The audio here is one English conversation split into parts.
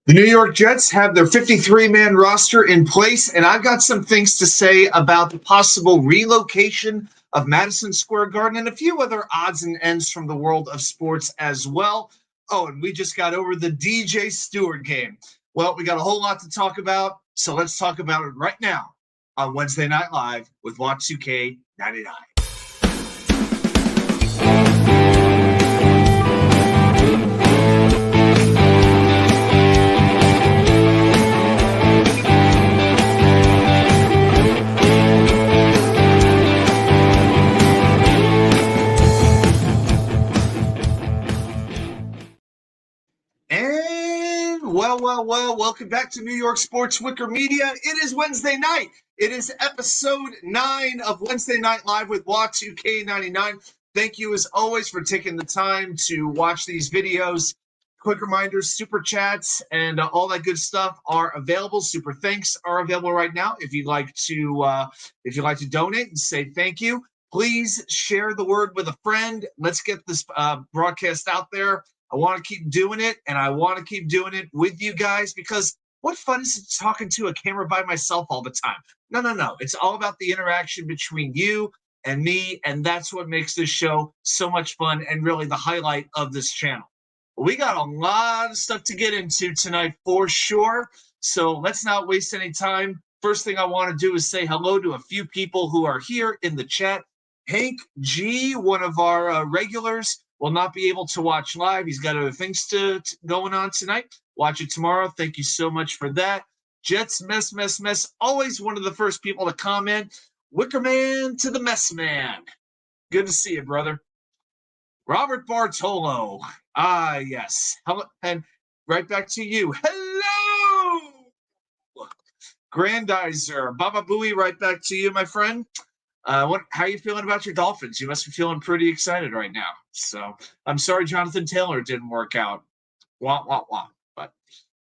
The New York Jets have their 53-man roster in place, and I've got some things to say about the possible relocation of Madison Square Garden and a few other odds and ends from the world of sports as well. Oh, and we just got over the DJ Stewart game. Well, we got a whole lot to talk about, so let's talk about it right now on Wednesday Night Live with Watch 2K99. Well, welcome back to New York Sports Wicker Media. It is Wednesday night. It is episode 9 of Wednesday Night Live with WA2K99. Thank you, as always, for taking the time to watch these videos. Quick reminders, super chats, and all that good stuff are available. Super thanks are available right now. If you'd like to donate and say thank you, please share the word with a friend. Let's get this broadcast out there. I want to keep doing it, and I want to keep doing it with you guys because what fun is it talking to a camera by myself all the time? No. It's all about the interaction between you and me, and that's what makes this show so much fun and really the highlight of this channel. We got a lot of stuff to get into tonight for sure, so let's not waste any time. First thing I want to do is say hello to a few people who are here in the chat. Hank G, one of our regulars, will not be able to watch live. He's got other things going on tonight. Watch it tomorrow. Thank you so much for that. Jets mess. Always one of the first people to comment. Wickerman to the mess man. Good to see you, brother. Robert Bartolo. Ah, yes. And right back to you. Hello. Grandizer. Baba Booey, right back to you, my friend. How are you feeling about your Dolphins? You must be feeling pretty excited right now. So I'm sorry Jonathan Taylor didn't work out. Wah. But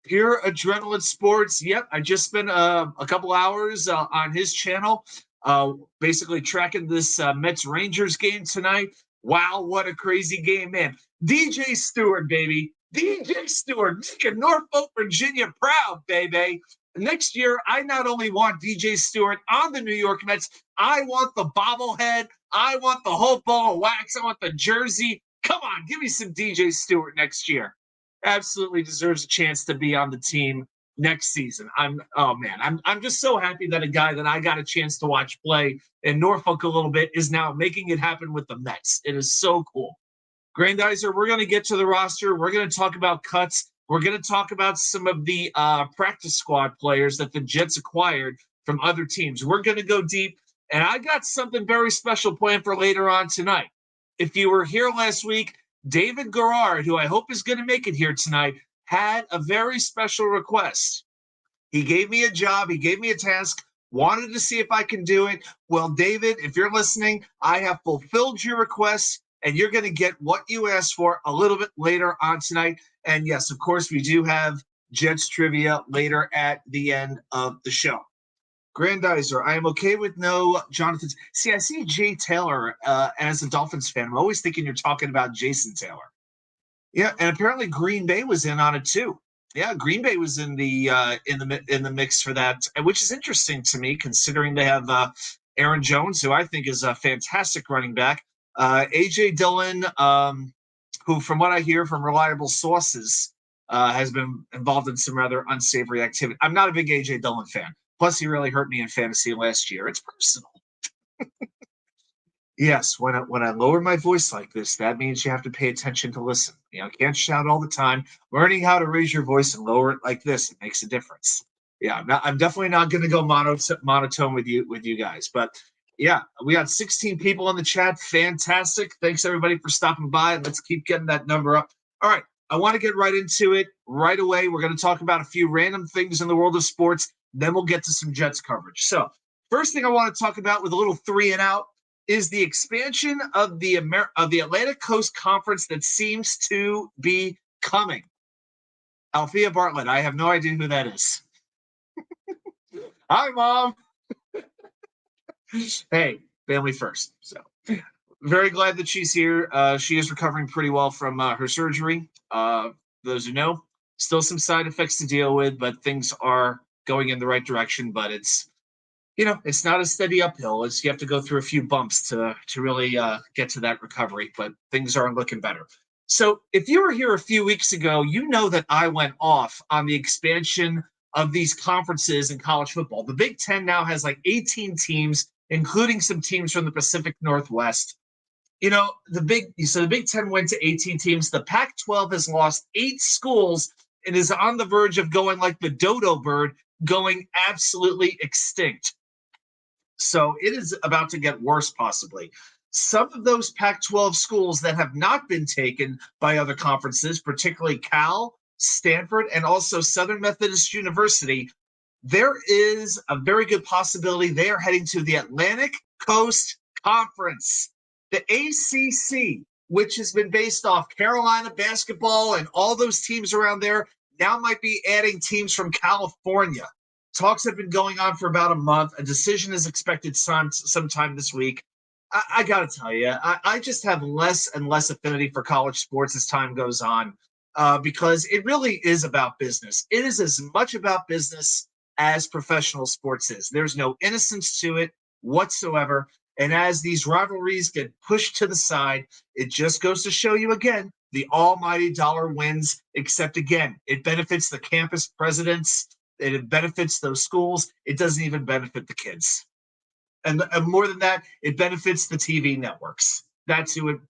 pure adrenaline sports. Yep, I just spent a couple hours on his channel, basically tracking this Mets-Rangers game tonight. Wow, what a crazy game, man. DJ Stewart, baby. DJ Stewart, making Norfolk, Virginia proud, baby. Next year, I not only want DJ Stewart on the New York Mets, I want the bobblehead. I want the whole ball of wax. I want the jersey. Come on, give me some DJ Stewart next year. Absolutely deserves a chance to be on the team next season. I'm just so happy that a guy that I got a chance to watch play in Norfolk a little bit is now making it happen with the Mets. It is so cool. Grandizer, we're going to get to the roster. We're going to talk about cuts. We're going to talk about some of the practice squad players that the Jets acquired from other teams. We're going to go deep, and I got something very special planned for later on tonight. If you were here last week, David Garrard, who I hope is going to make it here tonight, had a very special request. He gave me a job. He gave me a task, wanted to see if I can do it. Well, David, if you're listening, I have fulfilled your request, and you're going to get what you asked for a little bit later on tonight. And yes, of course, we do have Jets trivia later at the end of the show. Grandizer, I am okay with no Jonathan. See, I see Jay Taylor as a Dolphins fan. I'm always thinking you're talking about Jason Taylor. Yeah, and apparently Green Bay was in on it too. Yeah, Green Bay was in the mix for that, which is interesting to me considering they have Aaron Jones, who I think is a fantastic running back. A.J. Dillon, who, from what I hear from reliable sources, has been involved in some rather unsavory activity. I'm not a big A.J. Dillon fan. Plus, he really hurt me in fantasy last year. It's personal. Yes, when I lower my voice like this, that means you have to pay attention to listen. You know, can't shout all the time. Learning how to raise your voice and lower it like this, it makes a difference. Yeah, I'm definitely not going to go monotone with you guys. But yeah, we got 16 people in the chat. Fantastic. Thanks everybody for stopping by. Let's keep getting that number up. All right, I want to get right into it right away. We're going to talk about a few random things in the world of sports. Then we'll get to some Jets coverage. So first thing I want to talk about with a little 3 and out is the expansion of the Atlantic Coast Conference that seems to be coming. Althea Bartlett, I have no idea who that is. Hi, Mom. Hey, family first. So very glad that she's here. She is recovering pretty well from her surgery. Those who know, Still some side effects to deal with, but things are going in the right direction. But it's not a steady uphill. You have to go through a few bumps to really get to that recovery. But things are looking better. So if you were here a few weeks ago, you know that I went off on the expansion of these conferences in college football. The Big Ten now has like 18 teams, including some teams from the Pacific Northwest. The Big Ten went to 18 teams. The Pac-12 has lost 8 schools and is on the verge of going like the dodo bird, going absolutely extinct. So it is about to get worse, possibly. Some of those Pac 12 schools that have not been taken by other conferences, particularly Cal, Stanford, and also Southern Methodist University, there is a very good possibility they are heading to the Atlantic Coast Conference. The ACC, which has been based off Carolina basketball and all those teams around there, now might be adding teams from California. Talks have been going on for about a month. A decision is expected sometime this week. I got to tell you, I just have less and less affinity for college sports as time goes on because it really is about business. It is as much about business as professional sports is. There's no innocence to it whatsoever. And as these rivalries get pushed to the side, it just goes to show you again, the almighty dollar wins, except again, it benefits the campus presidents. It benefits those schools. It doesn't even benefit the kids. And more than that, it benefits the TV networks. That's who it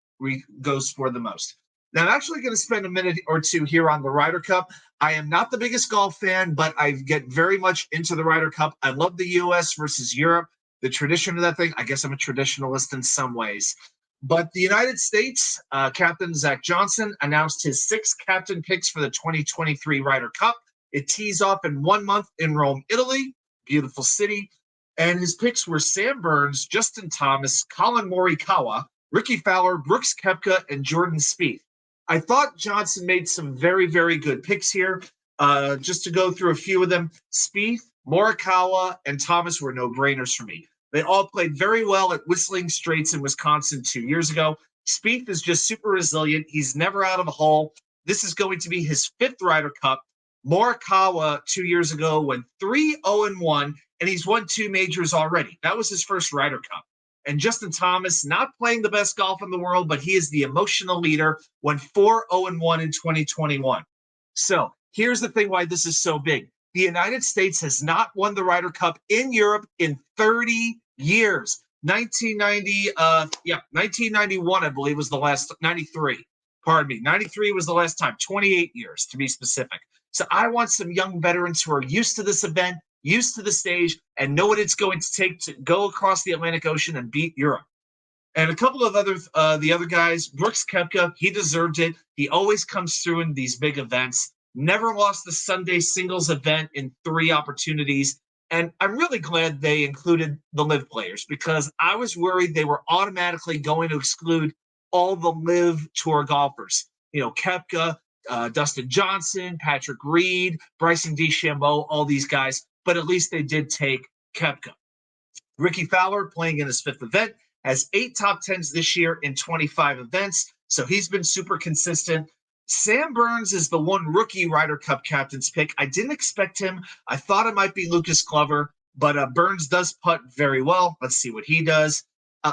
goes for the most. Now, I'm actually going to spend a minute or two here on the Ryder Cup. I am not the biggest golf fan, but I get very much into the Ryder Cup. I love the U.S. versus Europe, the tradition of that thing. I guess I'm a traditionalist in some ways. But the United States, Captain Zach Johnson announced his 6 captain picks for the 2023 Ryder Cup. It tees off in 1 month in Rome, Italy, beautiful city. And his picks were Sam Burns, Justin Thomas, Colin Morikawa, Ricky Fowler, Brooks Koepka, and Jordan Spieth. I thought Johnson made some very, very good picks here. Just to go through a few of them, Spieth, Morikawa, and Thomas were no-brainers for me. They all played very well at Whistling Straits in Wisconsin 2 years ago. Spieth is just super resilient. He's never out of a hole. This is going to be his 5th Ryder Cup. Morikawa 2 years ago went 3-0-1, and he's won 2 majors already. That was his first Ryder Cup. And Justin Thomas, not playing the best golf in the world, but he is the emotional leader, went 4-0-1 in 2021. So here's the thing why this is so big. The United States has not won the Ryder Cup in Europe in 30 years. 1991, I believe, was the last, 93. Pardon me, 93 was the last time, 28 years to be specific. So I want some young veterans who are used to this event, used to the stage, and know what it's going to take to go across the Atlantic Ocean and beat Europe. And a couple of the other guys, Brooks Koepka, he deserved it. He always comes through in these big events. Never lost the Sunday singles event in 3 opportunities. And I'm really glad they included the LIV players because I was worried they were automatically going to exclude all the LIV Tour golfers. Koepka, Dustin Johnson, Patrick Reed, Bryson DeChambeau, all these guys. But at least they did take Koepka. Ricky Fowler, playing in his 5th event, has 8 top 10s this year in 25 events. So he's been super consistent. Sam Burns is the one rookie Ryder Cup captain's pick. I didn't expect him. I thought it might be Lucas Glover, but Burns does putt very well. Let's see what he does.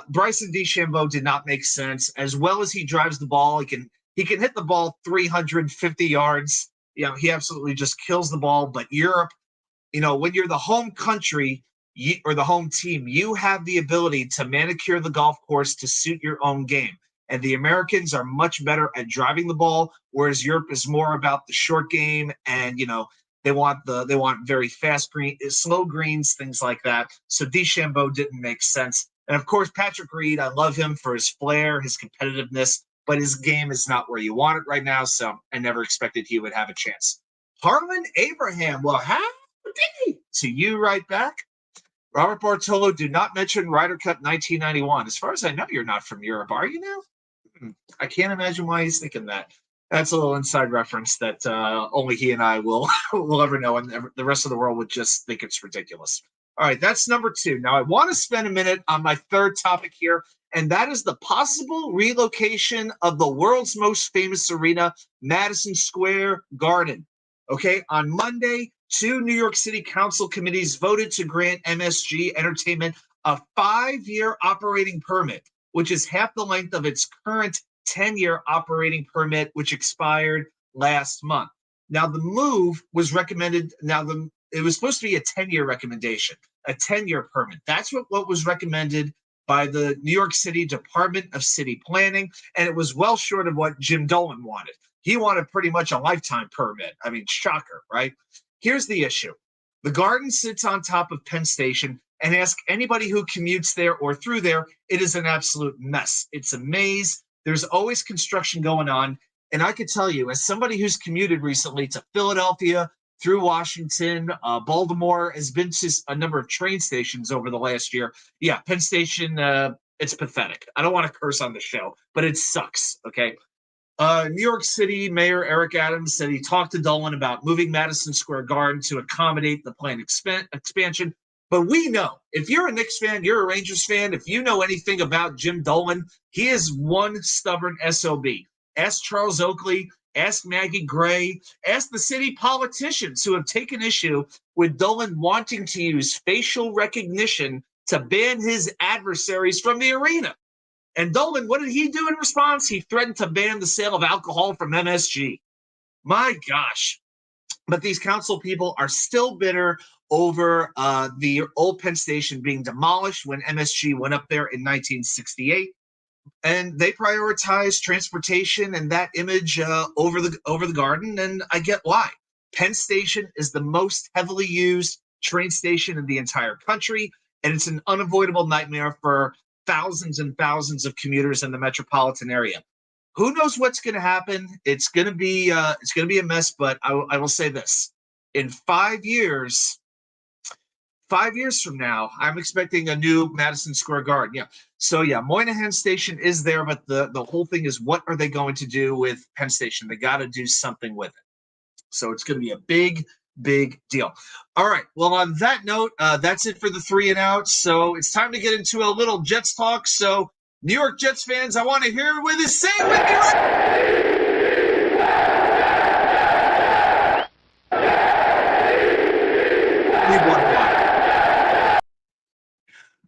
Bryson DeChambeau did not make sense. As well as he drives the ball, he can hit the ball 350 yards. He absolutely just kills the ball. But Europe, when you're the home country or the home team, you have the ability to manicure the golf course to suit your own game. And the Americans are much better at driving the ball, whereas Europe is more about the short game. And, they want very fast slow greens, things like that. So DeChambeau didn't make sense. And of course, Patrick Reed, I love him for his flair, his competitiveness, but his game is not where you want it right now. So I never expected he would have a chance. Harlan Abraham, well, howdy to you right back. Robert Bartolo, do not mention Ryder Cup 1991. As far as I know, you're not from Europe, are you now? I can't imagine why he's thinking that. That's a little inside reference that only he and I will ever know, and the rest of the world would just think it's ridiculous. All right, that's number 2. Now, I want to spend a minute on my 3rd topic here, and that is the possible relocation of the world's most famous arena, Madison Square Garden. Okay, on Monday, 2 New York City Council committees voted to grant MSG Entertainment a 5-year operating permit, which is half the length of its current 10-year operating permit, which expired last month. Now, the move was recommended. It was supposed to be a 10-year recommendation, a 10-year permit. That's what was recommended by the New York City Department of City Planning, and it was well short of what Jim Dolan wanted. He wanted pretty much a lifetime permit. I mean, shocker, right? Here's the issue. The Garden sits on top of Penn Station, and ask anybody who commutes there or through there, it is an absolute mess. It's a maze. There's always construction going on. And I could tell you, as somebody who's commuted recently to Philadelphia, through Washington, Baltimore, has been to a number of train stations over the last year. Yeah, Penn Station, it's pathetic. I don't want to curse on the show, but it sucks, okay? New York City Mayor Eric Adams said he talked to Dolan about moving Madison Square Garden to accommodate the planned expansion. But we know, if you're a Knicks fan, you're a Rangers fan, if you know anything about Jim Dolan, he is one stubborn SOB. Ask Charles Oakley, ask Maggie Gray, ask the city politicians who have taken issue with Dolan wanting to use facial recognition to ban his adversaries from the arena. And Dolan, what did he do in response? He threatened to ban the sale of alcohol from MSG. My gosh. But these council people are still bitter over the old Penn Station being demolished when MSG went up there in 1968. And they prioritize transportation and that image over the Garden, and I get why. Penn Station is the most heavily used train station in the entire country, and it's an unavoidable nightmare for thousands and thousands of commuters in the metropolitan area. Who knows what's going to happen? It's going to be a mess. But I will say this: in 5 years, 5 years from now, I'm expecting a new Madison Square Garden. Yeah. So yeah, Moynihan Station is there, but the whole thing is, what are they going to do with Penn Station? They got to do something with it. So it's going to be a big deal. All right. Well, on that note, that's it for the 3 and Out. So it's time to get into a little Jets talk. So New York Jets fans, I want to hear with us. Say it with me.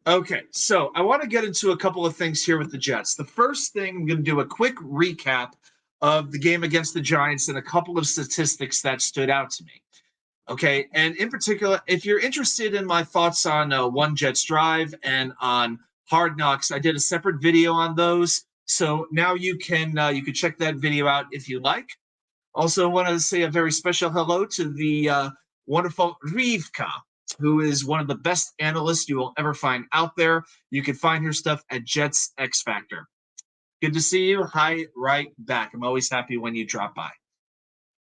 Okay, so I want to get into a couple of things here with the Jets. The first thing, I'm going to do a quick recap of the game against the Giants and a couple of statistics that stood out to me. Okay, and in particular, if you're interested in my thoughts on One Jets Drive and on Hard Knocks, I did a separate video on those. So now you can check that video out if you like. Also, want to say a very special hello to the wonderful Rivka, who is one of the best analysts you will ever find out there. You can find her stuff at Jets X Factor. Good to see you. Hi, right back. I'm always happy when you drop by.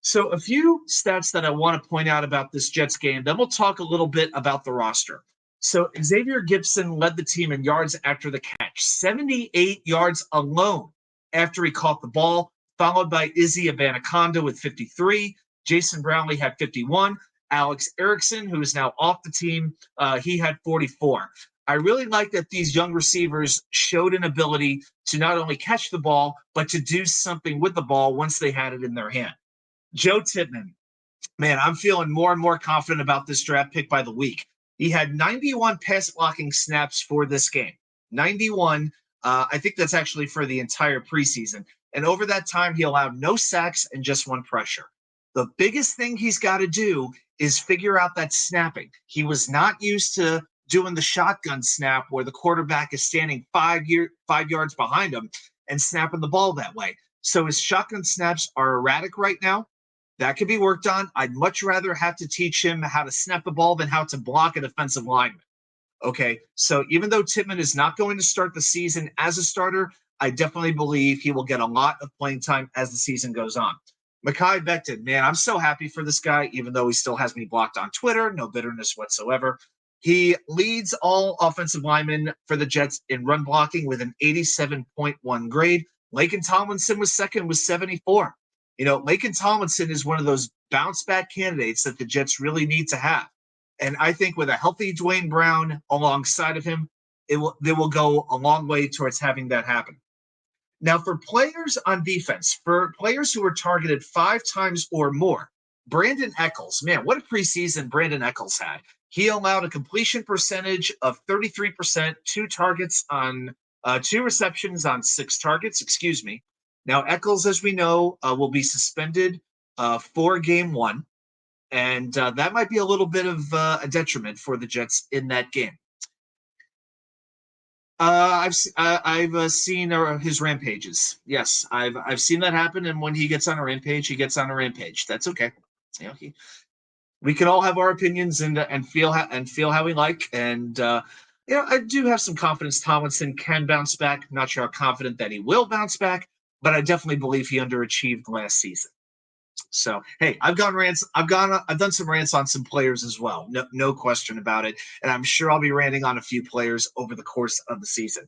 So a few stats that I want to point out about this Jets game, then we'll talk a little bit about the roster. So Xavier Gipson led the team in yards after the catch, 78 yards alone after he caught the ball, followed by Izzy Abanikanda with 53. Jason Brownlee had 51. Alex Erickson, who is now off the team, he had 44. I really like that these young receivers showed an ability to not only catch the ball, but to do something with the ball once they had it in their hand. Joe Tippmann, man, I'm feeling more and more confident about this draft pick by the week. He had 91 pass blocking snaps for this game. 91. I think that's actually for the entire preseason. And over that time, he allowed no sacks and just 1 pressure. The biggest thing he's got to do is figure out that snapping. He was not used to doing the shotgun snap where the quarterback is standing 5 yards behind him and snapping the ball that way. So his shotgun snaps are erratic right now. That could be worked on. I'd much rather have to teach him how to snap the ball than how to block a defensive lineman. Okay, so even though Tippmann is not going to start the season as a starter, I definitely believe he will get a lot of playing time as the season goes on. Mekhi Becton, man, I'm so happy for this guy, even though he still has me blocked on Twitter. No bitterness whatsoever. He leads all offensive linemen for the Jets in run blocking with an 87.1 grade. Laken Tomlinson was second with 74. You know, Laken Tomlinson is one of those bounce back candidates that the Jets really need to have. And I think with a healthy Dwayne Brown alongside of him, they will go a long way towards having that happen. Now, for players on defense, for players who were targeted 5 times or more, Brandon Eccles, man, what a preseason Brandon Eccles had. He allowed a completion percentage of 33%, two receptions on 6 targets, excuse me. Now, Eccles, as we know, will be suspended for game one, and that might be a little bit of a detriment for the Jets in that game. I've seen his rampages. Yes, I've seen that happen. And when he gets on a rampage, he gets on a rampage. That's okay. You know, we can all have our opinions and feel how we like. And I do have some confidence Tomlinson can bounce back. I'm not sure how confident that he will bounce back, but I definitely believe he underachieved last season. So hey, I've done some rants on some players as well. No question about it. And I'm sure I'll be ranting on a few players over the course of the season.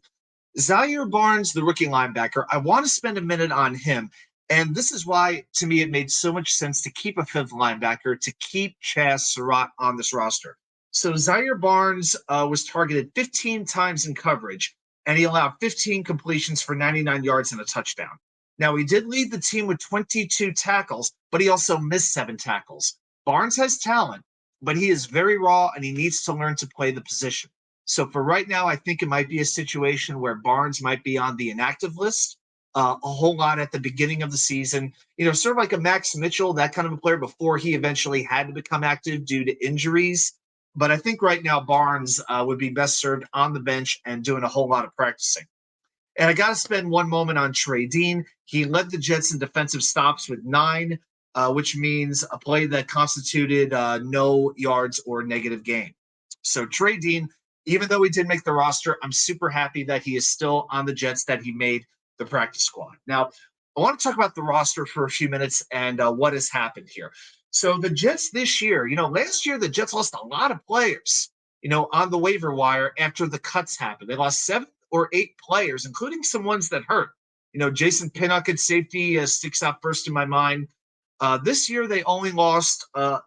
Zaire Barnes, the rookie linebacker, I want to spend a minute on him. And this is why, to me, it made so much sense to keep a fifth linebacker, to keep Chaz Surratt on this roster. So Zaire Barnes was targeted 15 times in coverage, and he allowed 15 completions for 99 yards and a touchdown. Now, he did lead the team with 22 tackles, but he also missed 7 tackles. Barnes has talent, but he is very raw, and he needs to learn to play the position. So for right now, I think it might be a situation where Barnes might be on the inactive list a whole lot at the beginning of the season. Sort of like a Max Mitchell, that kind of a player before he eventually had to become active due to injuries. But I think right now Barnes would be best served on the bench and doing a whole lot of practicing. And I got to spend one moment on Trey Dean. He led the Jets in defensive stops with 9, which means a play that constituted no yards or negative gain. So Trey Dean, even though he did make the roster, I'm super happy that he is still on the Jets, that he made the practice squad. Now, I want to talk about the roster for a few minutes and what has happened here. So the Jets this year, last year the Jets lost a lot of players, on the waiver wire after the cuts happened. They lost 7 or 8 players, including some ones that hurt. Jason Pinnock at safety sticks out first in my mind. This year they only lost a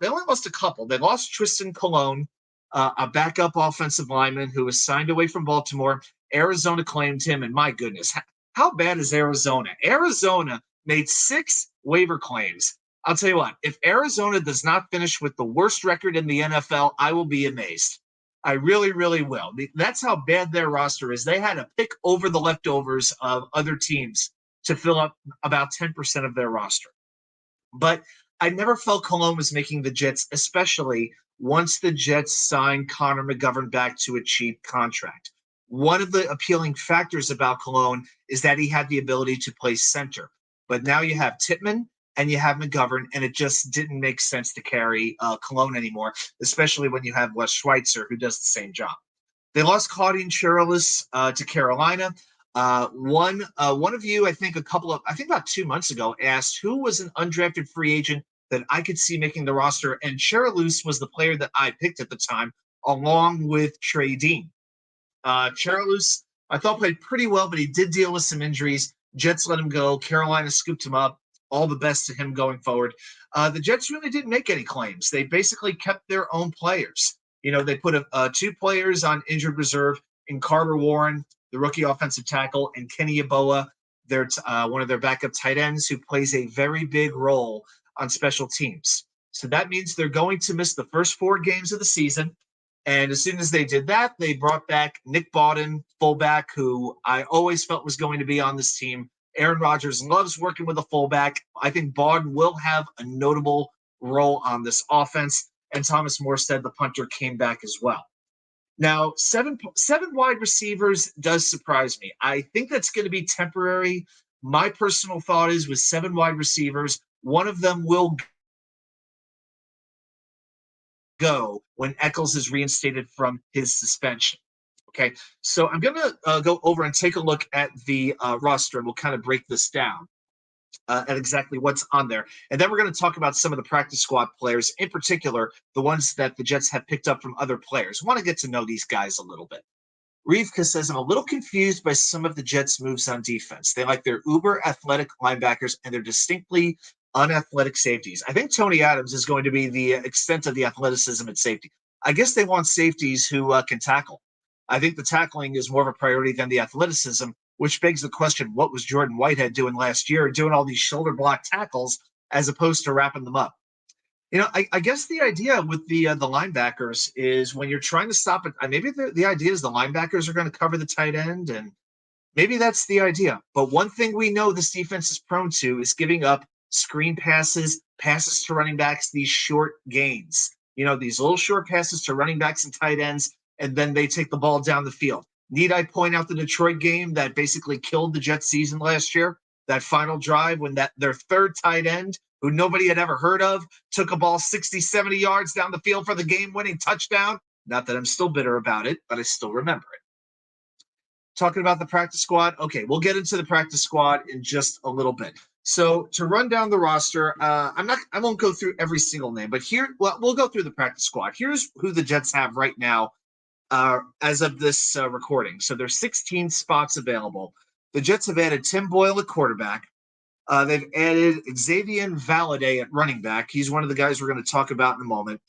couple. They lost Tristan Colon, a backup offensive lineman who was signed away from Baltimore. Arizona claimed him, and my goodness, how bad is Arizona? Arizona made 6 waiver claims. I'll tell you what, if Arizona does not finish with the worst record in the NFL, I will be amazed. I really, really will. That's how bad their roster is. They had to pick over the leftovers of other teams to fill up about 10% of their roster. But I never felt Cologne was making the Jets, especially once the Jets signed Connor McGovern back to a cheap contract. One of the appealing factors about Cologne is that he had the ability to play center. But now you have Tippmann and you have McGovern, and it just didn't make sense to carry Cologne anymore, especially when you have Wes Schweitzer, who does the same job. They lost Claudine Chirilis to Carolina. One of you, I think about 2 months ago, asked who was an undrafted free agent that I could see making the roster, and Chirilis was the player that I picked at the time, along with Trey Dean. Chirilis, I thought, played pretty well, but he did deal with some injuries. Jets let him go. Carolina scooped him up. All the best to him going forward. The Jets really didn't make any claims. They basically kept their own players. They put 2 players on injured reserve in Carter Warren, the rookie offensive tackle, and Kenny Yeboah, one of their backup tight ends, who plays a very big role on special teams. So that means they're going to miss the first 4 games of the season. And as soon as they did that, they brought back Nick Bawden, fullback, who I always felt was going to be on this team. Aaron Rodgers loves working with a fullback. I think Bawden will have a notable role on this offense. And Thomas Morstead, the punter, came back as well. Now, seven wide receivers does surprise me. I think that's going to be temporary. My personal thought is with 7 wide receivers, one of them will go when Eccles is reinstated from his suspension. Okay, so I'm going to go over and take a look at the roster, and we'll kind of break this down at exactly what's on there. And then we're going to talk about some of the practice squad players, in particular, the ones that the Jets have picked up from other players. I want to get to know these guys a little bit. Rivka says, I'm a little confused by some of the Jets' moves on defense. They like their uber athletic linebackers and their distinctly unathletic safeties. I think Tony Adams is going to be the extent of the athleticism at safety. I guess they want safeties who can tackle. I think the tackling is more of a priority than the athleticism, which begs the question, what was Jordan Whitehead doing last year, doing all these shoulder block tackles as opposed to wrapping them up? I guess the idea with the linebackers is when you're trying to stop it, maybe the idea is the linebackers are going to cover the tight end, and maybe that's the idea. But one thing we know this defense is prone to is giving up screen passes, passes to running backs, these short gains. These little short passes to running backs and tight ends, and then they take the ball down the field. Need I point out the Detroit game that basically killed the Jets season last year? That final drive when their third tight end, who nobody had ever heard of, took a ball 60, 70 yards down the field for the game-winning touchdown. Not that I'm still bitter about it, but I still remember it. Talking about the practice squad. Okay, we'll get into the practice squad in just a little bit. So to run down the roster, I won't go through every single name, but we'll go through the practice squad. Here's who the Jets have right now as of this recording. So there's 16 spots available. The Jets have added Tim Boyle at quarterback. They've added Xavier Valladay at running back. He's one of the guys we're going to talk about in a moment.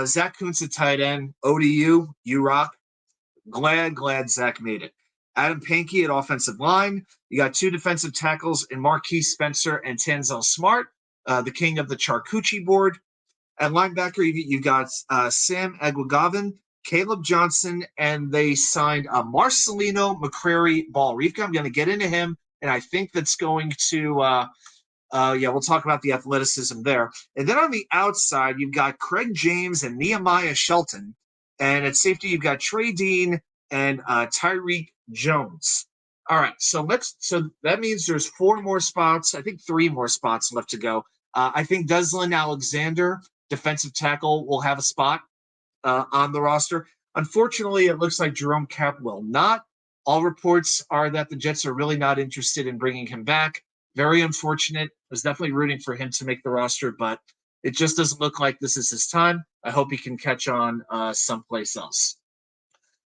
Zach Kuntz at tight end. ODU, U-Rock. Glad Zach made it. Adam Pankey at offensive line. You got two defensive tackles in Marquise Spencer and Tanzel Smart, the king of the charcuterie board. At linebacker, you got Sam Aguigavin, Caleb Johnson, and they signed Marcelino McCrary Ball-Reefka. I'm going to get into him, and I think that's going to we'll talk about the athleticism there. And then on the outside, you've got Craig James and Nehemiah Shelton. And at safety, you've got Trey Dean and Tyreek Jones. All right, so that means there's 4 more spots. I think 3 more spots left to go. I think Deslin Alexander, defensive tackle, will have a spot on the roster. Unfortunately, it looks like Jerome Cap will not. All reports are that the Jets are really not interested in bringing him back. Very unfortunate. I was definitely rooting for him to make the roster, but it just doesn't look like this is his time. I hope he can catch on someplace else.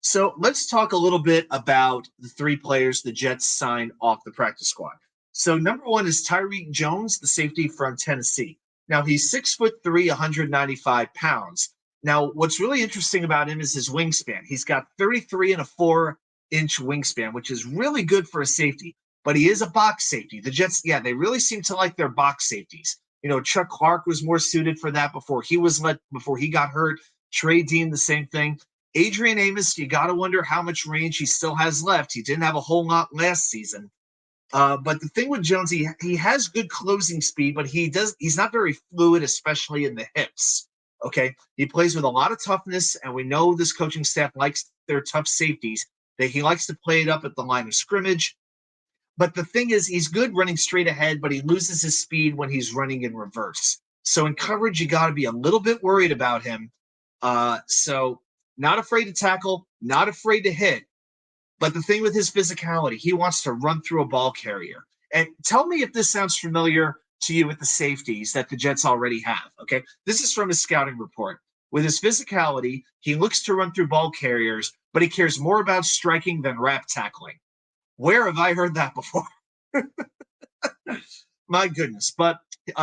So let's talk a little bit about the 3 players the Jets signed off the practice squad. So number 1 is Tyreek Jones, the safety from Tennessee. Now he's 6'3", 195 pounds. Now what's really interesting about him is his wingspan. He's got 33 and a 4-inch wingspan, which is really good for a safety. But he is a box safety. The Jets, they really seem to like their box safeties. Chuck Clark was more suited for that before he got hurt. Trey Dean, the same thing. Adrian Amos, you got to wonder how much range he still has left. He didn't have a whole lot last season. But the thing with Jones, he has good closing speed, but he's not very fluid, especially in the hips. Okay. He plays with a lot of toughness, and we know this coaching staff likes their tough safeties. He likes to play it up at the line of scrimmage. But the thing is, he's good running straight ahead, but he loses his speed when he's running in reverse. So in coverage, you got to be a little bit worried about him. So not afraid to tackle, not afraid to hit. But the thing with his physicality, he wants to run through a ball carrier. And tell me if this sounds familiar to you with the safeties that the Jets already have, okay? This is from his scouting report. With his physicality, he looks to run through ball carriers, but he cares more about striking than rap tackling. Where have I heard that before? My goodness. But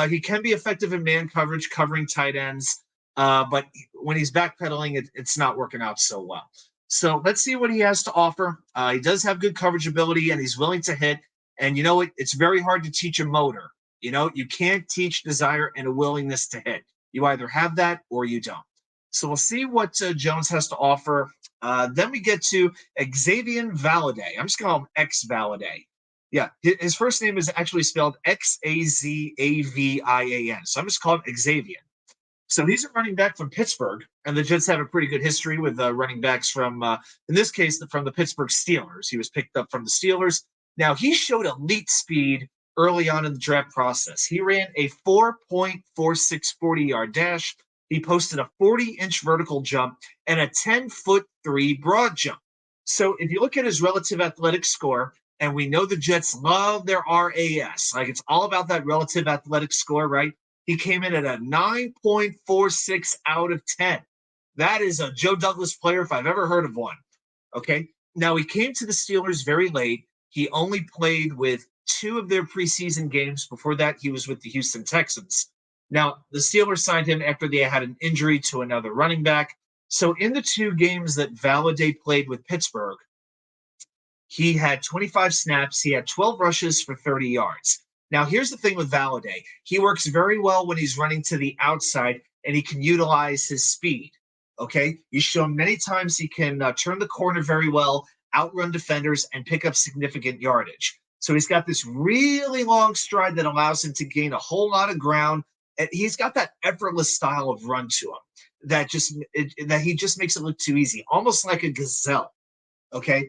he can be effective in man coverage, covering tight ends. But when he's backpedaling, it's not working out so well. So let's see what he has to offer. He does have good coverage ability, and he's willing to hit. And you know what? It's very hard to teach a motor. You can't teach desire and a willingness to hit. You either have that or you don't. So we'll see what Jones has to offer. Then we get to Xavier Valladay. I'm just going to call him X Valladay. Yeah, his first name is actually spelled Xazavian. So I'm just calling him Xavier. So he's a running back from Pittsburgh, and the Jets have a pretty good history with running backs from, in this case, from the Pittsburgh Steelers. He was picked up from the Steelers. Now, he showed elite speed early on in the draft process. He ran a 4.46 40-yard dash. He posted a 40-inch vertical jump and a 10'3" broad jump. So if you look at his relative athletic score, and we know the Jets love their RAS, like it's all about that relative athletic score, right? He came in at a 9.46 out of 10. That is a Joe Douglas player if I've ever heard of one. Okay. Now he came to the Steelers very late. He only played with 2 of their preseason games. Before that, he was with the Houston Texans. Now, the Steelers signed him after they had an injury to another running back. So in the 2 games that Valladay played with Pittsburgh, he had 25 snaps. He had 12 rushes for 30 yards. Now, here's the thing with Valladay. He works very well when he's running to the outside and he can utilize his speed. Okay. He's shown many times he can turn the corner very well, outrun defenders, and pick up significant yardage. So he's got this really long stride that allows him to gain a whole lot of ground. And he's got that effortless style of run to him that he just makes it look too easy, almost like a gazelle. Okay.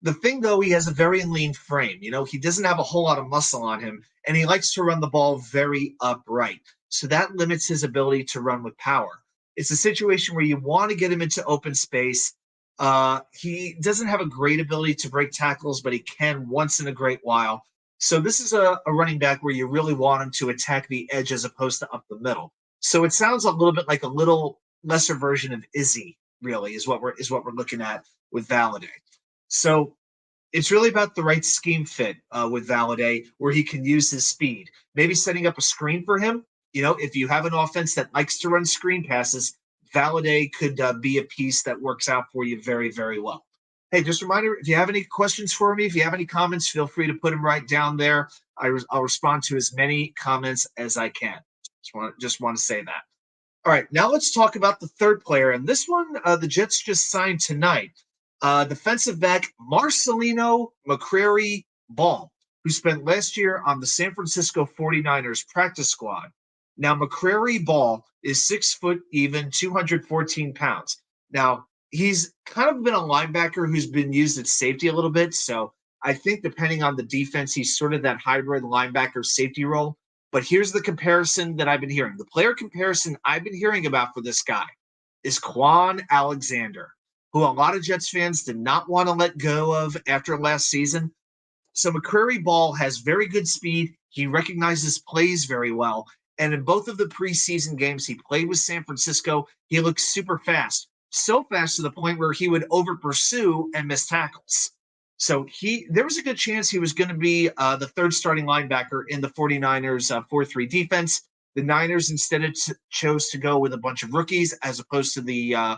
The thing, though, he has a very lean frame. He doesn't have a whole lot of muscle on him, and he likes to run the ball very upright. So that limits his ability to run with power. It's a situation where you want to get him into open space. He doesn't have a great ability to break tackles, but he can once in a great while. So this is a running back where you really want him to attack the edge as opposed to up the middle. So it sounds a little bit like a little lesser version of Izzy, really, is what we're looking at with Valladay. So it's really about the right scheme fit with Valladay, where he can use his speed. Maybe setting up a screen for him. If you have an offense that likes to run screen passes, Valladay could be a piece that works out for you very, very well. Hey, just a reminder, if you have any questions for me, if you have any comments, feel free to put them right down there. I'll respond to as many comments as I can. Just want to say that. All right, now let's talk about the third player. And this one, the Jets just signed tonight. Defensive back Marcelino McCrary-Ball, who spent last year on the San Francisco 49ers practice squad. Now, McCrary-Ball is 6 foot even, 214 pounds. Now, he's kind of been a linebacker who's been used at safety a little bit. So I think depending on the defense, he's sort of that hybrid linebacker safety role. But here's the comparison that I've been hearing. The player comparison I've been hearing about for this guy is Quan Alexander, who a lot of Jets fans did not want to let go of after last season. So McCrary-Ball has very good speed. He recognizes plays very well. And in both of the preseason games he played with San Francisco, he looked super fast. So fast to the point where he would over pursue and miss tackles. So there was a good chance he was going to be the third starting linebacker in the 49ers 4-3 defense. The Niners instead chose to go with a bunch of rookies as opposed to the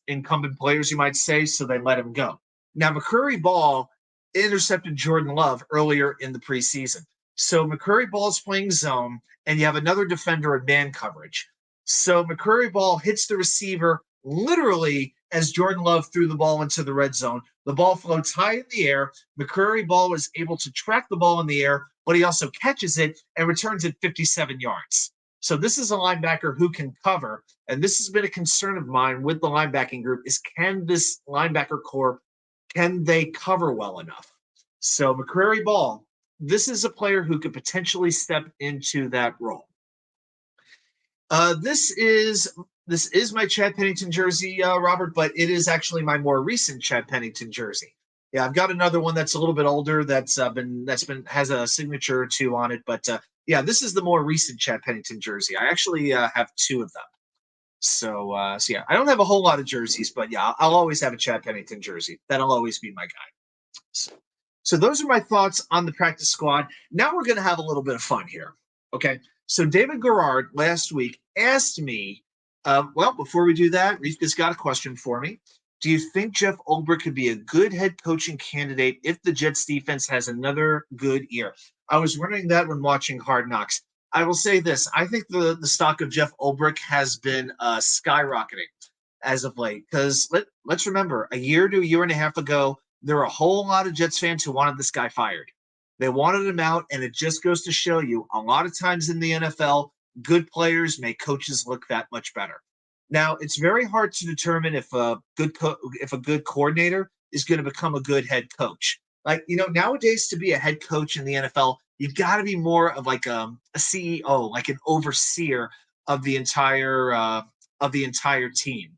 incumbent players, you might say, so they let him go. Now, McCrary-Ball intercepted Jordan Love earlier in the preseason. So McCrary-Ball's playing zone, and you have another defender in man coverage. So McCrary-Ball hits the receiver literally as Jordan Love threw the ball into the red zone. The ball floats high in the air. McCrary-Ball is able to track the ball in the air, but he also catches it and returns it 57 yards. So this is a linebacker who can cover, and this has been a concern of mine with the linebacking group is can this linebacker corps, can they cover well enough? So McCrary-Ball, this is a player who could potentially step into that role. This is my Chad Pennington jersey, Robert, but it is actually my more recent Chad Pennington jersey. Yeah, I've got another one that's a little bit older that's has a signature or two on it, but yeah, this is the more recent Chad Pennington jersey. I actually have two of them. So yeah, I don't have a whole lot of jerseys, but yeah, I'll always have a Chad Pennington jersey. That'll always be my guy. So those are my thoughts on the practice squad. Now we're going to have a little bit of fun here. Okay. So David Garrard last week asked me, well, before we do that, Rivka's got a question for me. Do you think Jeff Ulbrich could be a good head coaching candidate if the Jets defense has another good year? I was wondering that when watching Hard Knocks. I will say this. I think the stock of Jeff Ulbrich has been skyrocketing as of late because let's remember, a year to a year and a half ago, there were a whole lot of Jets fans who wanted this guy fired. They wanted him out, and it just goes to show you a lot of times in the NFL, good players make coaches look that much better. Now, it's very hard to determine if a good coordinator is going to become a good head coach. Like, nowadays to be a head coach in the NFL, you've got to be more of like a CEO, like an overseer of the entire team.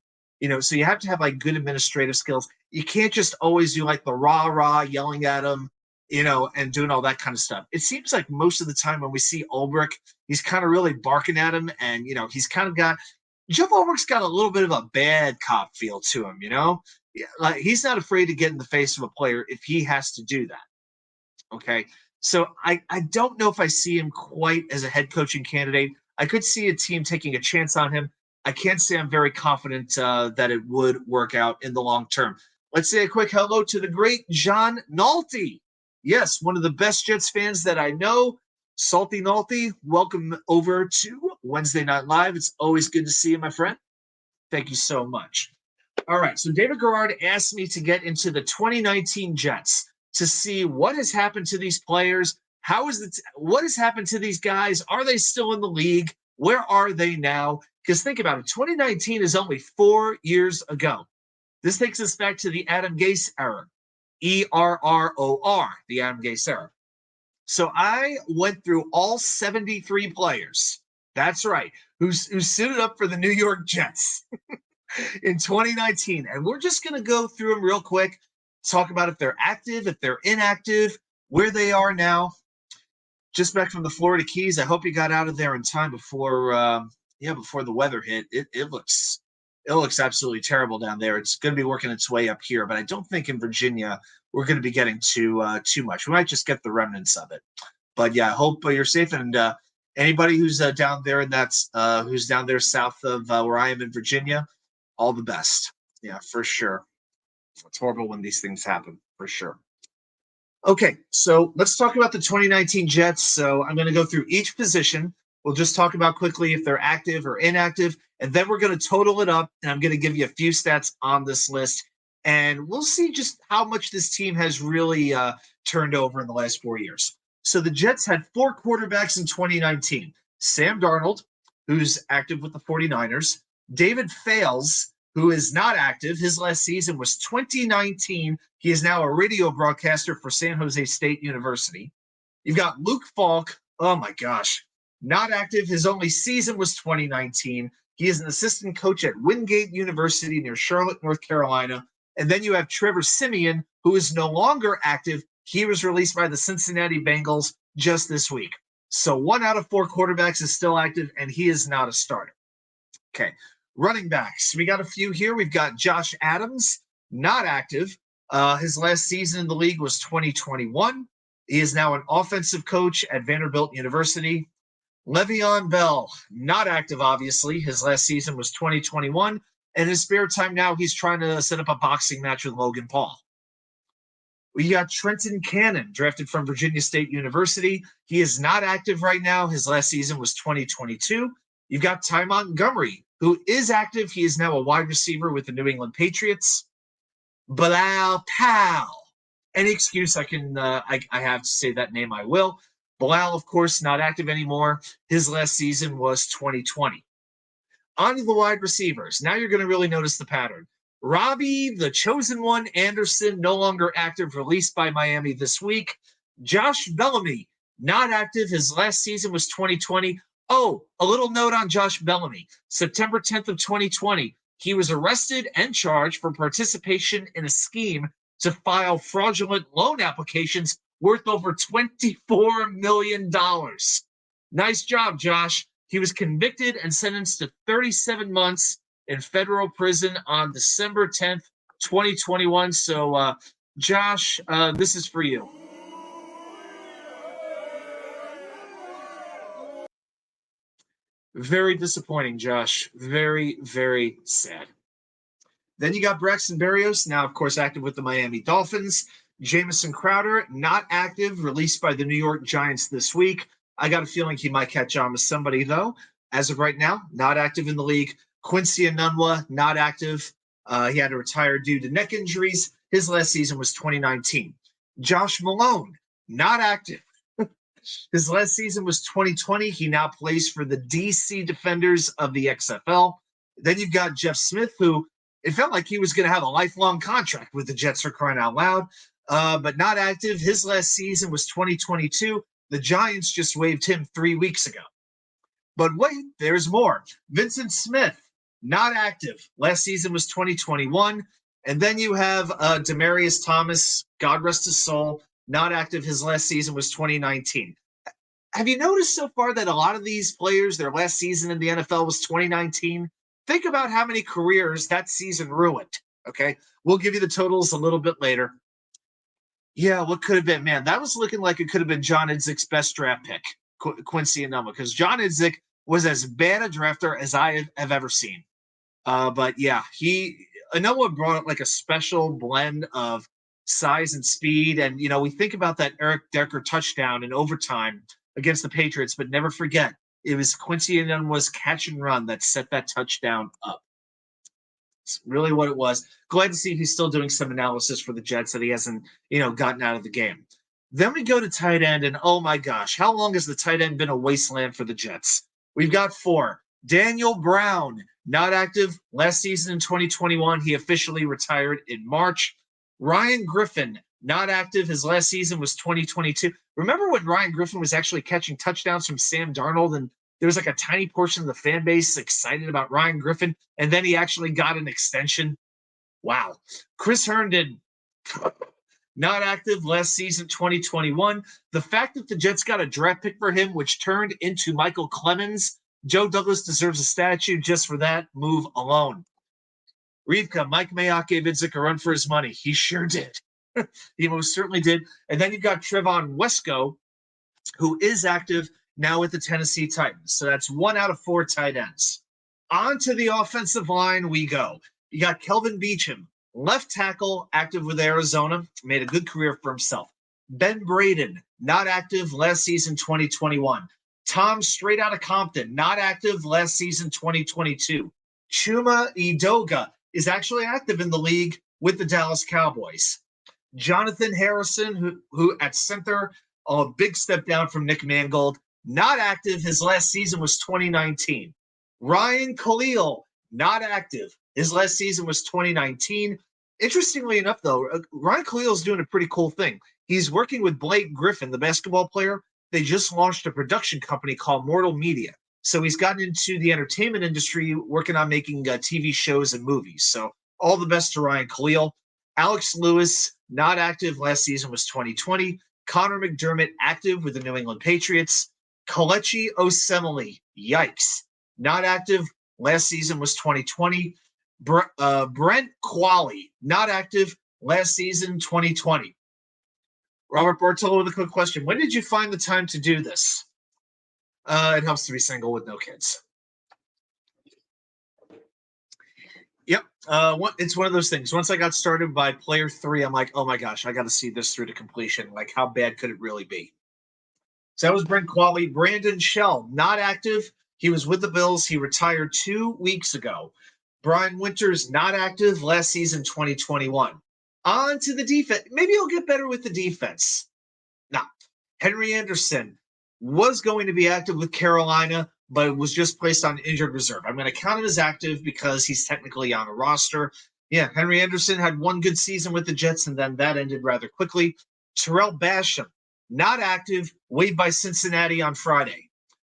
So you have to have like good administrative skills. You can't just always do like the rah yelling at them, and doing all that kind of stuff. It seems like most of the time when we see Ulbrich, he's kind of really barking at him, and he's kind of got Jeff Ulbrich's got a little bit of a bad cop feel to him, Yeah, like he's not afraid to get in the face of a player if he has to do that. Okay. So I don't know if I see him quite as a head coaching candidate. I could see a team taking a chance on him. I can't say I'm very confident that it would work out in the long term. Let's say a quick hello to the great John Nolte. Yes, one of the best Jets fans that I know. Salty Nalty, welcome over to Wednesday Night Live. It's always good to see you, my friend. Thank you so much. All right, so David Garrard asked me to get into the 2019 Jets to see what has happened to these players. What has happened to these guys? Are they still in the league? Where are they now? Because think about it, 2019 is only 4 years ago. This takes us back to the Adam Gase era, ERROR, the Adam Gase era. So I went through all 73 players. That's right, who suited up for the New York Jets in 2019. And we're just going to go through them real quick, talk about if they're active, if they're inactive, where they are now. Just back from the Florida Keys. I hope you got out of there in time before before the weather hit. It looks absolutely terrible down there. It's going to be working its way up here, but I don't think in Virginia we're going to be getting too much. We might just get the remnants of it. But yeah, I hope you're safe. And anybody who's down there and who's down there south of where I am in Virginia, all the best. Yeah, for sure. It's horrible when these things happen, for sure. Okay, so let's talk about the 2019 Jets. So I'm going to go through each position. We'll just talk about quickly if they're active or inactive, and then we're going to total it up, and I'm going to give you a few stats on this list, and we'll see just how much this team has really turned over in the last 4 years. So the Jets had 4 quarterbacks in 2019. Sam Darnold, who's active with the 49ers. David Fales, who is not active. His last season was 2019. He is now a radio broadcaster for San Jose State University. You've got Luke Falk. Oh, my gosh. Not active. His only season was 2019. He is an assistant coach at Wingate University near Charlotte, North Carolina. And then you have Trevor Siemian, who is no longer active. He was released by the Cincinnati Bengals just this week. So 1 out of 4 quarterbacks is still active, and he is not a starter. Okay. Running backs. We got a few here. We've got Josh Adams, not active. His last season in the league was 2021. He is now an offensive coach at Vanderbilt University. Le'Veon Bell, not active, obviously. His last season was 2021. And in his spare time now, he's trying to set up a boxing match with Logan Paul. We got Trenton Cannon, drafted from Virginia State University. He is not active right now. His last season was 2022. You've got Ty Montgomery, who is active. He is now a wide receiver with the New England Patriots. Bilal Powell. Any excuse I have to say that name, I will. Bilal, of course, not active anymore. His last season was 2020. On to the wide receivers. Now you're going to really notice the pattern. Robbie, the chosen one, Anderson, no longer active, released by Miami this week. Josh Bellamy, not active. His last season was 2020. Oh, a little note on Josh Bellamy. September 10th of 2020, he was arrested and charged for participation in a scheme to file fraudulent loan applications worth over $24 million. Nice job, Josh. He was convicted and sentenced to 37 months in federal prison on December 10th, 2021. So, Josh, this is for you. Very disappointing, Josh. Very, very sad. Then you got Braxton Berrios, now, of course, active with the Miami Dolphins. Jamison Crowder, not active, released by the New York Giants this week. I got a feeling he might catch on with somebody, though. As of right now, not active in the league. Quincy Enunwa, not active. He had to retire due to neck injuries. His last season was 2019. Josh Malone, not active. His last season was 2020. He now plays for the DC Defenders of the XFL. Then you've got Jeff Smith, who it felt like he was going to have a lifelong contract with the Jets, for crying out loud, but not active. His last season was 2022. The Giants just waived him 3 weeks ago. But wait, there's more. Vincent Smith, not active. Last season was 2021. And then you have Demaryius Thomas, God rest his soul, not active. His last season was 2019. Have you noticed so far that a lot of these players, their last season in the NFL was 2019? Think about how many careers that season ruined, okay? We'll give you the totals a little bit later. Yeah, what could have been? Man, that was looking like it could have been John Idzik's best draft pick, Quincy Enunwa, because John Idzik was as bad a drafter as I have ever seen. But yeah, Enunwa brought like a special blend of size and speed. And, we think about that Eric Decker touchdown in overtime against the Patriots, but never forget, it was Quincy Enunwa's catch and run that set that touchdown up. It's really what it was. Glad to see he's still doing some analysis for the Jets, that he hasn't, gotten out of the game. Then we go to tight end, and oh my gosh, how long has the tight end been a wasteland for the Jets? We've got 4. Daniel Brown, not active last season in 2021. He officially retired in March. Ryan Griffin, not active. His last season was 2022. Remember when Ryan Griffin was actually catching touchdowns from Sam Darnold, and there was like a tiny portion of the fan base excited about Ryan Griffin, and then he actually got an extension? Wow. Chris Herndon, not active last season, 2021. The fact that the Jets got a draft pick for him, which turned into Michael Clemens, Joe Douglas deserves a statue just for that move alone. Rivka, Mike Mayock gave Idzik a run for his money. He sure did. He most certainly did. And then you've got Trevon Wesco, who is active now with the Tennessee Titans. So that's 1 out of 4 tight ends. On to the offensive line we go. You got Kelvin Beachum, left tackle, active with Arizona, made a good career for himself. Ben Braden, not active last season, 2021. Tom straight out of Compton, not active last season, 2022. Chuma Edoga is actually active in the league with the Dallas Cowboys. Jonathan Harrison, who at center, a big step down from Nick Mangold, not active. His last season was 2019. Ryan Khalil, not active. His last season was 2019. Interestingly enough, though, Ryan Khalil is doing a pretty cool thing. He's working with Blake Griffin, the basketball player. They just launched a production company called Mortal Media. So he's gotten into the entertainment industry, working on making TV shows and movies. So all the best to Ryan Khalil. Alex Lewis, not active. Last season was 2020. Connor McDermott, active with the New England Patriots. Kelechi Osemele, yikes, not active. Last season was 2020. Brent Qualley, not active. Last season, 2020. Robert Bartolo with a quick question. When did you find the time to do this? It helps to be single with no kids. Yep. It's one of those things. Once I got started by player 3, I'm like, oh my gosh, I got to see this through to completion. Like, how bad could it really be? So that was Brent Qualley. Brandon Shell, not active. He was with the Bills. He retired 2 weeks ago. Brian Winters, not active. Last season, 2021. On to the defense. Maybe he'll get better with the defense. Now, Henry Anderson was going to be active with Carolina, but was just placed on injured reserve. I'm going to count him as active because he's technically on a roster. Yeah, Henry Anderson had 1 good season with the Jets, and then that ended rather quickly. Terrell Basham, not active, waived by Cincinnati on Friday.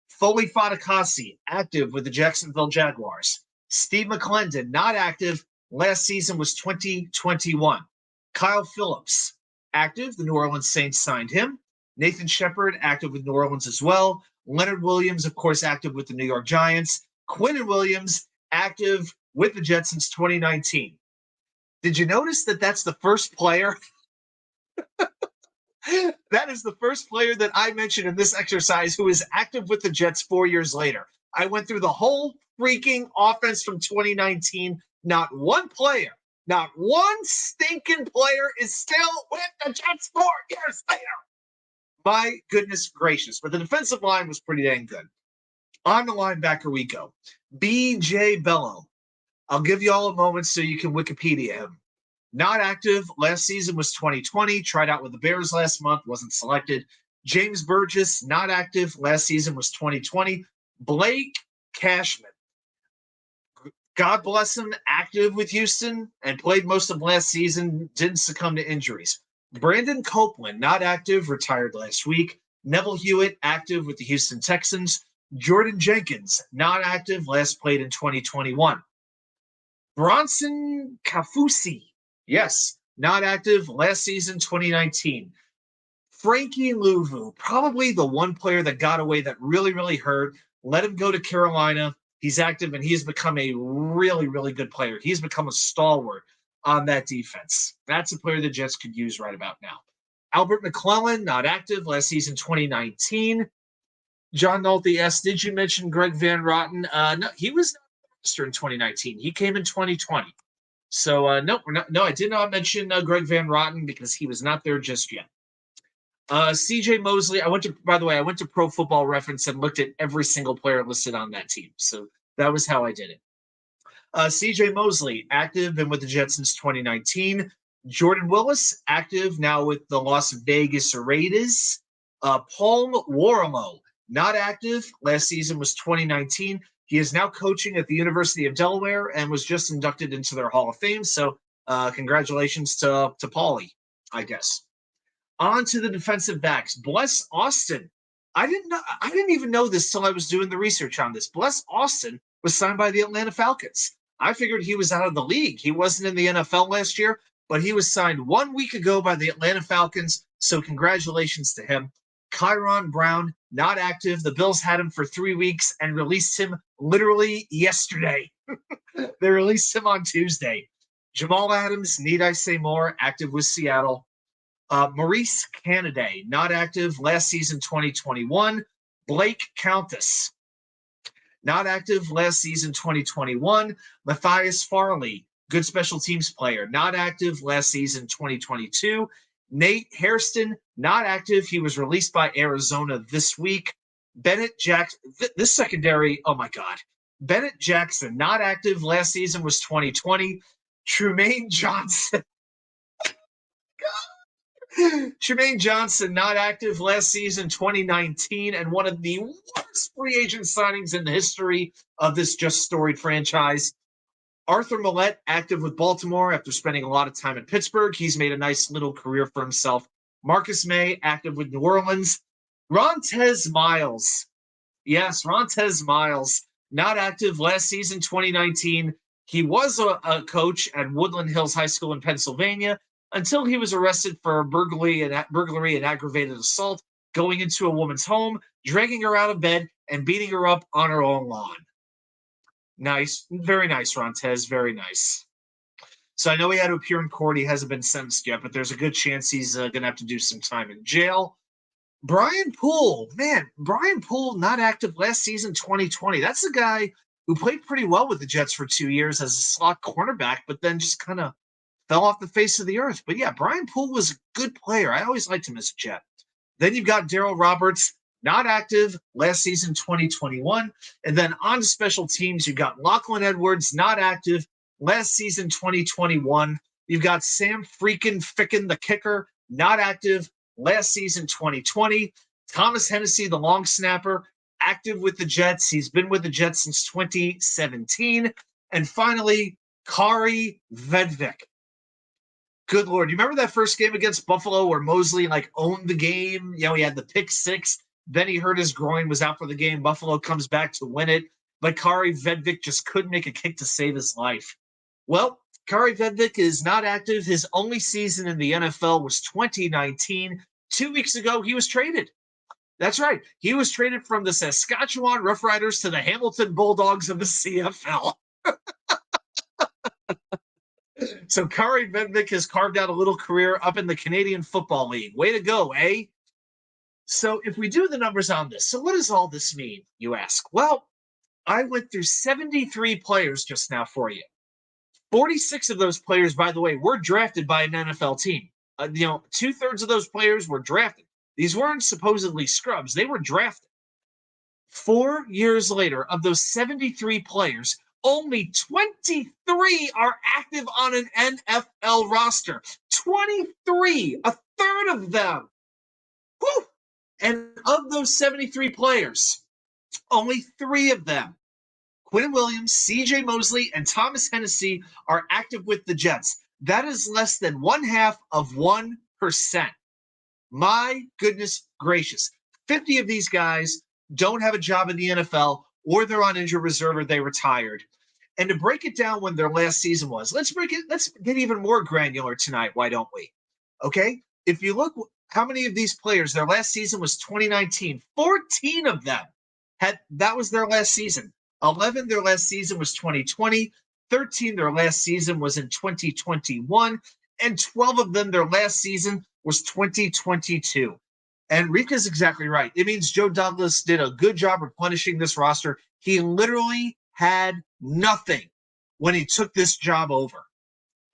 Foley Fatukasi, active with the Jacksonville Jaguars. Steve McClendon, not active. Last season was 2021. Kyle Phillips, active. The New Orleans Saints signed him. Nathan Shepard, active with New Orleans as well. Leonard Williams, of course, active with the New York Giants. Quinnen Williams, active with the Jets since 2019. Did you notice that that's the first player? That is the first player that I mentioned in this exercise who is active with the Jets 4 years later. I went through the whole freaking offense from 2019. Not one player, not one stinking player is still with the Jets 4 years later. My goodness gracious. But the defensive line was pretty dang good. On the linebacker we go. B.J. Bello. I'll give you all a moment so you can Wikipedia him. Not active. Last season was 2020. Tried out with the Bears last month. Wasn't selected. James Burgess, not active. Last season was 2020. Blake Cashman. God bless him. Active with Houston and played most of last season. Didn't succumb to injuries. Brandon Copeland, not active. Retired last week. Neville Hewitt, active with the Houston Texans. Jordan Jenkins, not active. Last played in 2021. Bronson Kafusi. Yes, not active. Last season, 2019. Frankie Louvu, probably the one player that got away that really, really hurt. Let him go to Carolina. He's active, and he has become a really, really good player. He's become a stalwart on that defense. That's a player the Jets could use right about now. Albert McClellan, not active. Last season, 2019. John Nolte asked, did you mention Greg Van Rotten? No, he was not on the roster in 2019. He came in 2020. So no, we're not. No, I did not mention Greg Van Rotten because he was not there just yet. CJ Mosley. By the way, I went to Pro Football Reference and looked at every single player listed on that team. So that was how I did it. CJ Mosley, active, been with the Jets since 2019. Jordan Willis, active, now with the Las Vegas Raiders. Paul Warlow, not active. Last season was 2019. He is now coaching at the University of Delaware and was just inducted into their Hall of Fame. So congratulations to Paulie, I guess. On to the defensive backs. Bless Austin. I didn't even know this till I was doing the research on this. Bless Austin was signed by the Atlanta Falcons. I figured he was out of the league. He wasn't in the NFL last year, but he was signed 1 week ago by the Atlanta Falcons. So congratulations to him. Kyron Brown, not active. The Bills had him for 3 weeks and released him literally yesterday. They released him on Tuesday. Jamal Adams, need I say more, active with Seattle. Maurice Canaday, not active. Last season, 2021. Blake Countess, not active. Last season, 2021. Matthias Farley, good special teams player, not active. Last season, 2022. Nate Hairston, not active. He was released by Arizona this week. Bennett Jackson, this secondary, oh my God. Bennett Jackson, not active. Last season was 2020. Trumaine Johnson. Tremaine Johnson, not active. Last season, 2019, and one of the worst free agent signings in the history of this just storied franchise. Arthur Millette, active with Baltimore after spending a lot of time in Pittsburgh. He's made a nice little career for himself. Marcus May, active with New Orleans. Rontez Miles. Yes, Rontez Miles, not active. Last season, 2019. He was a coach at Woodland Hills High School in Pennsylvania until he was arrested for burglary and aggravated assault, going into a woman's home, dragging her out of bed, and beating her up on her own lawn. Nice. Very nice, Rontez. Very nice. So I know he had to appear in court. He hasn't been sentenced yet, but there's a good chance he's going to have to do some time in jail. Brian Poole. Man, Brian Poole, not active last season, 2020. That's the guy who played pretty well with the Jets for 2 years as a slot cornerback, but then just kind of fell off the face of the earth. But yeah, Brian Poole was a good player. I always liked him as a Jet. Then you've got Darryl Roberts, not active last season, 2021. And then on to special teams, you've got Lachlan Edwards, not active last season, 2021. You've got Sam freaking Ficken, the kicker, not active last season, 2020. Thomas Hennessy, the long snapper, active with the Jets. He's been with the Jets since 2017. And finally, Kari Vedvik. Good Lord. You remember that first game against Buffalo where Mosley owned the game? You know, he had the pick six. Then he hurt his groin, was out for the game. Buffalo comes back to win it. But Kari Vedvik just couldn't make a kick to save his life. Well, Kari Vedvik is not active. His only season in the NFL was 2019. 2 weeks ago, he was traded. That's right. He was traded from the Saskatchewan Roughriders to the Hamilton Bulldogs of the CFL. So Kari Vedvik has carved out a little career up in the Canadian Football League. Way to go, eh? So if we do the numbers on this, so what does all this mean, you ask? Well, I went through 73 players just now for you. 46 of those players, by the way, were drafted by an NFL team. 2/3 of those players were drafted. These weren't supposedly scrubs. They were drafted. 4 years later, of those 73 players, only 23 are active on an NFL roster. 23, a third of them. Whew. And of those 73 players, only 3 of them, Quinn Williams, CJ Mosley, and Thomas Hennessy, are active with the Jets. That is less than 0.5%. My goodness gracious. 50 of these guys don't have a job in the NFL, or they're on injured reserve, or they retired. And to break it down when their last season was, let's get even more granular tonight, why don't we? Okay? If you look how many of these players, their last season was 2019. 14 of them that was their last season. 11, their last season was 2020. 13, their last season was in 2021. And 12 of them, their last season was 2022. And Rika's exactly right. It means Joe Douglas did a good job replenishing this roster. He literally had nothing when he took this job over.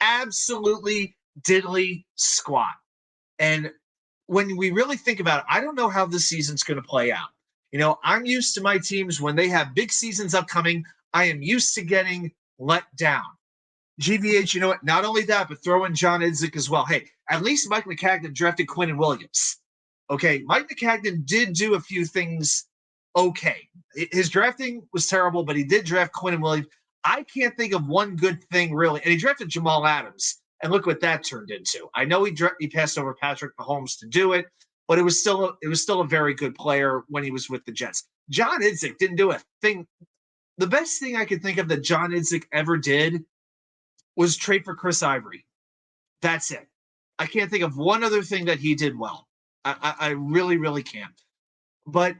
absolutely diddly squat. And when we really think about it, I don't know how this season's going to play out. I'm used to my teams when they have big seasons upcoming. I am used to getting let down. GVH, you know what? Not only that, but throw in John Idzik as well. Hey, at least Mike Maccagnan drafted Quinnen Williams. Okay, Mike Maccagnan did do a few things okay. His drafting was terrible, but he did draft Quinnen Williams. I can't think of one good thing really. And he drafted Jamal Adams, and look what that turned into. I know he passed over Patrick Mahomes to do it, but it was still a very good player when he was with the Jets. John Idzik didn't do a thing. The best thing I could think of that John Idzik ever did was trade for Chris Ivory. That's it. I can't think of one other thing that he did well. I really, really can't. But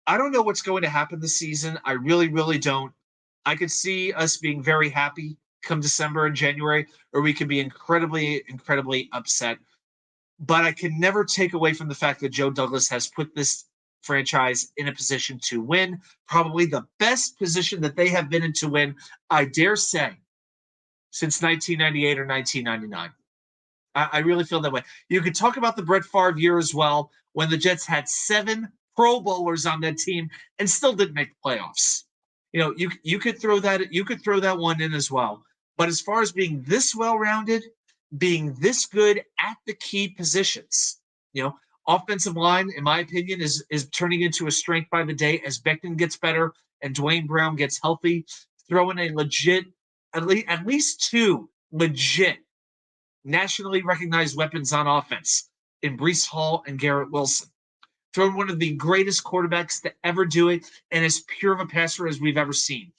I don't know what's going to happen this season. I really, really don't. I could see us being very happy come December and January, or we could be incredibly, incredibly upset. But I can never take away from the fact that Joe Douglas has put this franchise in a position to win, probably the best position that they have been in to win, I dare say, since 1998 or 1999. I really feel that way. You could talk about the Brett Favre year as well, when the Jets had 7 Pro Bowlers on that team and still didn't make the playoffs. You could throw that one in as well. But as far as being this well-rounded, being this good at the key positions, offensive line, in my opinion, is turning into a strength by the day as Becton gets better and Dwayne Brown gets healthy. Throw in a legit, at least 2 legit nationally recognized weapons on offense in Breece Hall and Garrett Wilson. Throw in one of the greatest quarterbacks to ever do it and as pure of a passer as we've ever seen.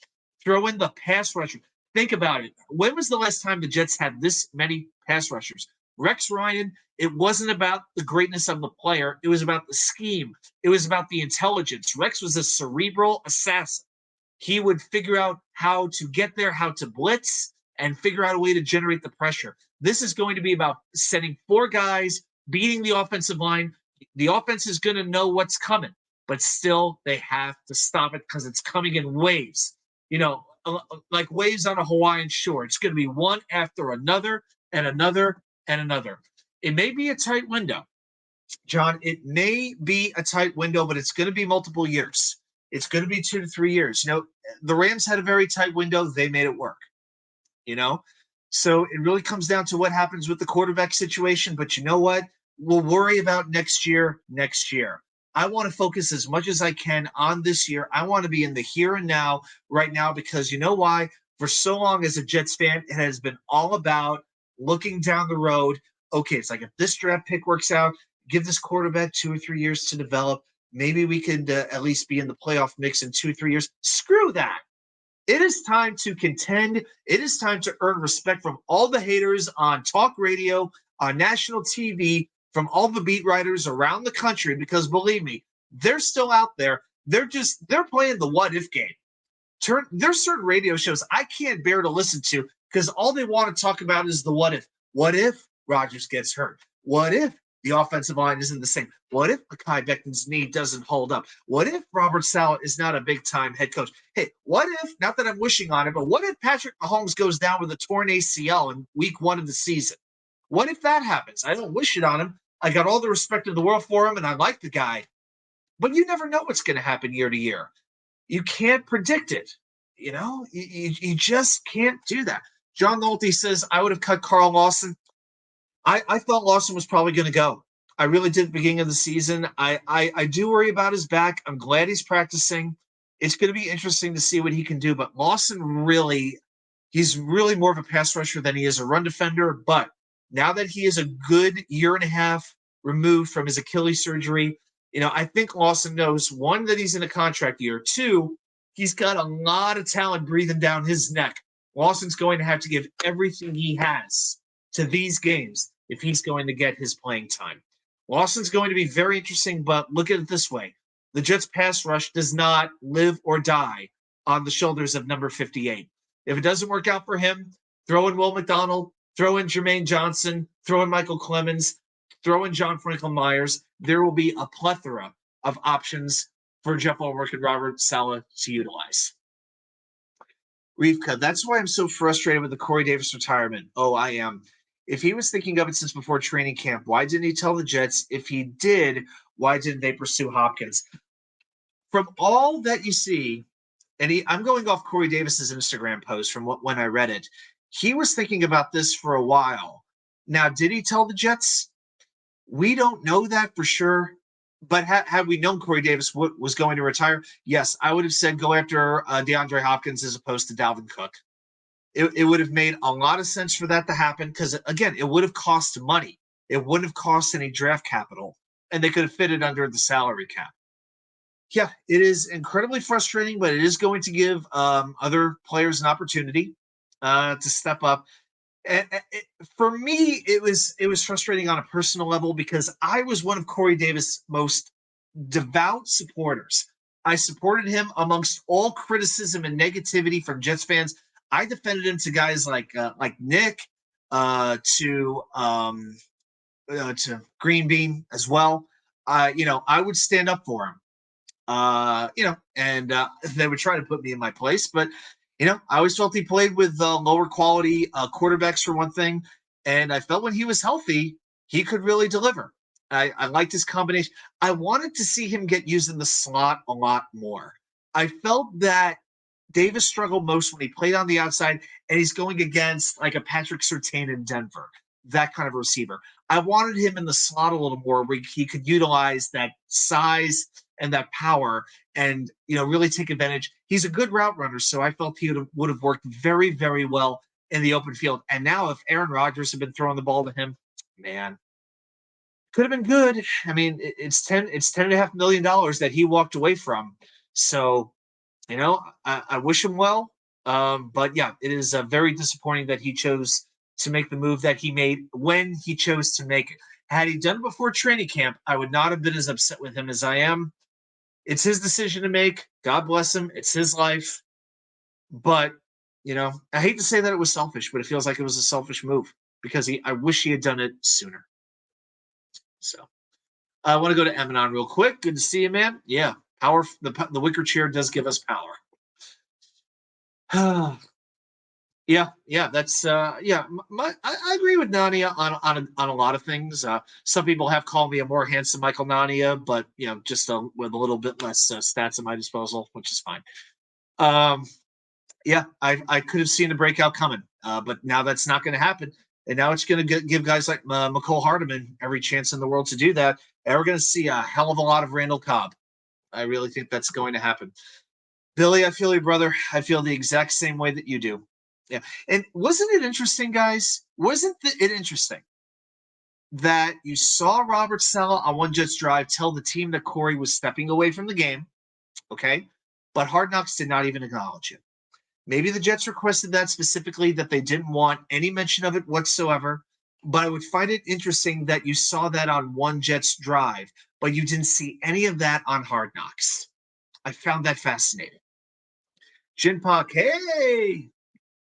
Throw in the pass rusher. Think about it. When was the last time the Jets had this many pass rushers? Rex Ryan, it wasn't about the greatness of the player. It was about the scheme. It was about the intelligence. Rex was a cerebral assassin. He would figure out how to get there, how to blitz, and figure out a way to generate the pressure. This is going to be about setting 4 guys, beating the offensive line. The offense is going to know what's coming, but still they have to stop it because it's coming in waves. Like waves on a Hawaiian shore. It's going to be one after another and another and another. It may be a tight window, John. It may be a tight window, but it's going to be multiple years. It's going to be 2 to 3 years. The Rams had a very tight window. They made it work. So it really comes down to what happens with the quarterback situation. But you know what? We'll worry about next year. I want to focus as much as I can on this year. I want to be in the here and now right now because you know why? For so long as a Jets fan, it has been all about looking down the road. Okay, it's like if this draft pick works out, give this quarterback 2 or 3 years to develop. Maybe we could at least be in the playoff mix in 2 or 3 years. Screw that. It is time to contend. It is time to earn respect from all the haters on talk radio, on national TV, from all the beat writers around the country, because believe me, they're still out there. They're playing the what if game. There's certain radio shows I can't bear to listen to because all they want to talk about is the what if. What if Rodgers gets hurt? What if the offensive line isn't the same? What if Mekhi Becton's knee doesn't hold up? What if Robert Saleh is not a big-time head coach? Hey, what if, not that I'm wishing on it, but what if Patrick Mahomes goes down with a torn ACL in week 1 of the season? What if that happens? I don't wish it on him. I got all the respect in the world for him, and I like the guy. But you never know what's going to happen year to year. You can't predict it. You just can't do that. John Nolte says, I would have cut Carl Lawson. I thought Lawson was probably going to go. I really did at the beginning of the season. I do worry about his back. I'm glad he's practicing. It's going to be interesting to see what he can do. But Lawson he's really more of a pass rusher than he is a run defender. But now that he is a good year and a half removed from his Achilles surgery, I think Lawson knows, 1, that he's in a contract year. 2, he's got a lot of talent breathing down his neck. Lawson's going to have to give everything he has to these games if he's going to get his playing time. Lawson's going to be very interesting, but look at it this way. The Jets pass rush does not live or die on the shoulders of number 58. If it doesn't work out for him, throw in Will McDonald, throw in Jermaine Johnson, throw in Michael Clemens, throw in John Franklin Myers. There will be a plethora of options for Jeff Ulrich and Robert Saleh to utilize. Rivka, that's why I'm so frustrated with the Corey Davis retirement. Oh, I am. If he was thinking of it since before training camp, why didn't he tell the Jets? If he did, why didn't they pursue Hopkins? From all that you see, I'm going off Corey Davis's Instagram post from when I read it. He was thinking about this for a while. Now, did he tell the Jets? We don't know that for sure. But had we known Corey Davis was going to retire, yes, I would have said go after DeAndre Hopkins as opposed to Dalvin Cook. It would have made a lot of sense for that to happen because, again, it would have cost money. It wouldn't have cost any draft capital, and they could have fit it under the salary cap. Yeah, it is incredibly frustrating, but it is going to give other players an opportunity to step up. And for me, it was frustrating on a personal level because I was one of Corey Davis' most devout supporters. I supported him amongst all criticism and negativity from Jets fans. I defended him to guys like Nick, to Green Bean as well. I would stand up for him. And they would try to put me in my place. But, I always felt he played with lower quality quarterbacks for one thing. And I felt when he was healthy, he could really deliver. I liked his combination. I wanted to see him get used in the slot a lot more. I felt that Davis struggled most when he played on the outside and he's going against like a Patrick Surtain in Denver, that kind of receiver. I wanted him in the slot a little more where he could utilize that size and that power and, really take advantage. He's a good route runner, so I felt he would have worked very, very well in the open field. And now if Aaron Rodgers had been throwing the ball to him, man, could have been good. I mean, it's $10.5 million that he walked away from. So, I wish him well. But yeah, it is very disappointing that he chose to make the move that he made when he chose to make it. Had he done it before training camp, I would not have been as upset with him as I am. It's his decision to make. God bless him. It's his life. But, I hate to say that it was selfish, but it feels like it was a selfish move because I wish he had done it sooner. So I want to go to Emanon real quick. Good to see you, man. Yeah, power. The wicker chair does give us power. Yeah, that's yeah. I agree with Nania on a lot of things. Some people have called me a more handsome Michael Nania, but just with a little bit less stats at my disposal, which is fine. Yeah, I could have seen the breakout coming, but now that's not going to happen. And now it's going to give guys like McCole Hardeman every chance in the world to do that. And we're going to see a hell of a lot of Randall Cobb. I really think that's going to happen. Billy, I feel you, brother. I feel the exact same way that you do. Yeah. And wasn't it interesting, guys? Wasn't it interesting that you saw Robert Saleh on One Jets Drive tell the team that Corey was stepping away from the game, okay? But Hard Knocks did not even acknowledge it. Maybe the Jets requested that specifically, that they didn't want any mention of it whatsoever. But I would find it interesting that you saw that on One Jets Drive, but you didn't see any of that on Hard Knocks. I found that fascinating. Jin Pak, hey!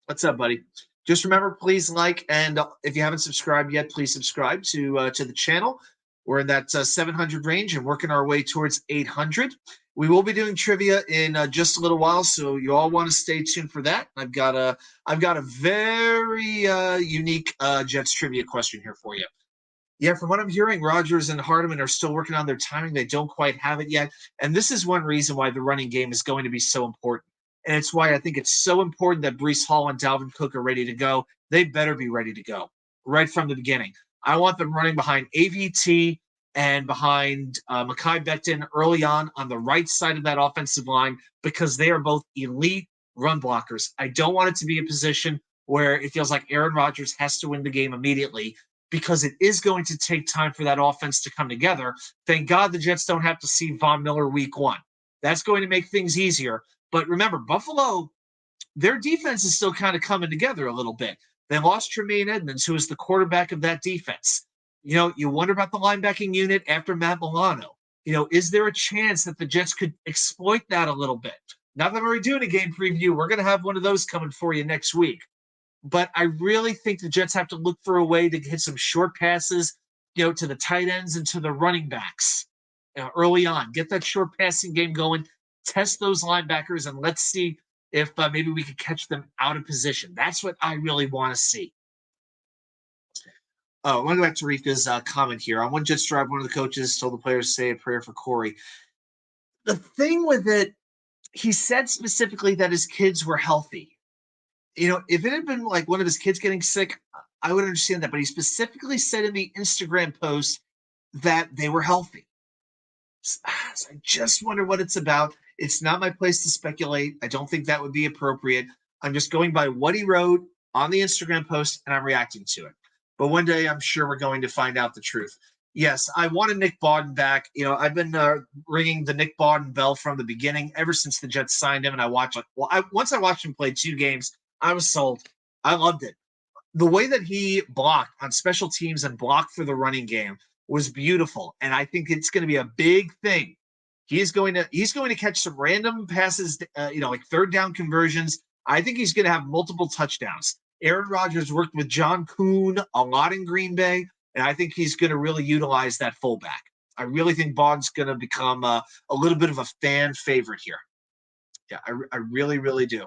What's up, buddy? Just remember, please like, and if you haven't subscribed yet, please subscribe to the channel. We're in that 700 range and working our way towards 800. We will be doing trivia in just a little while, so you all want to stay tuned for that. I've got a very unique Jets trivia question here for you. Yeah, from what I'm hearing, Rodgers and Hardeman are still working on their timing. They don't quite have it yet, and this is one reason why the running game is going to be so important. And it's why I think it's so important that Breece Hall and Dalvin Cook are ready to go. They better be ready to go right from the beginning. I want them running behind AVT and behind Mekhi Becton early on the right side of that offensive line because they are both elite run blockers. I don't want it to be a position where it feels like Aaron Rodgers has to win the game immediately because it is going to take time for that offense to come together. Thank God the Jets don't have to see Von Miller week one. That's going to make things easier. But remember, Buffalo, their defense is still kind of coming together a little bit. They lost Tremaine Edmonds, who is the quarterback of that defense. You wonder about the linebacking unit after Matt Milano. Is there a chance that the Jets could exploit that a little bit? Now that we're doing a game preview, we're going to have one of those coming for you next week. But I really think the Jets have to look for a way to hit some short passes, to the tight ends and to the running backs early on. Get that short passing game going. Test those linebackers and let's see if maybe we could catch them out of position. That's what I really want to see. Oh, I want to go back to Rika's comment here. On one Jets drive, one of the coaches told the players to say a prayer for Corey. The thing with it, he said specifically that his kids were healthy. If it had been like one of his kids getting sick, I would understand that. But he specifically said in the Instagram post that they were healthy. So I just wonder what it's about. It's not my place to speculate. I don't think that would be appropriate. I'm just going by what he wrote on the Instagram post, and I'm reacting to it. But one day, I'm sure we're going to find out the truth. Yes, I wanted Nick Bawden back. I've been ringing the Nick Bawden bell from the beginning, ever since the Jets signed him. And I watched once I watched him play 2 games, I was sold. I loved it. The way that he blocked on special teams and blocked for the running game was beautiful, and I think it's going to be a big thing. He's going to catch some random passes, like third down conversions. I think he's going to have multiple touchdowns. Aaron Rodgers worked with John Kuhn a lot in Green Bay, and I think he's going to really utilize that fullback. I really think Bond's going to become a little bit of a fan favorite here. Yeah, I really, really do.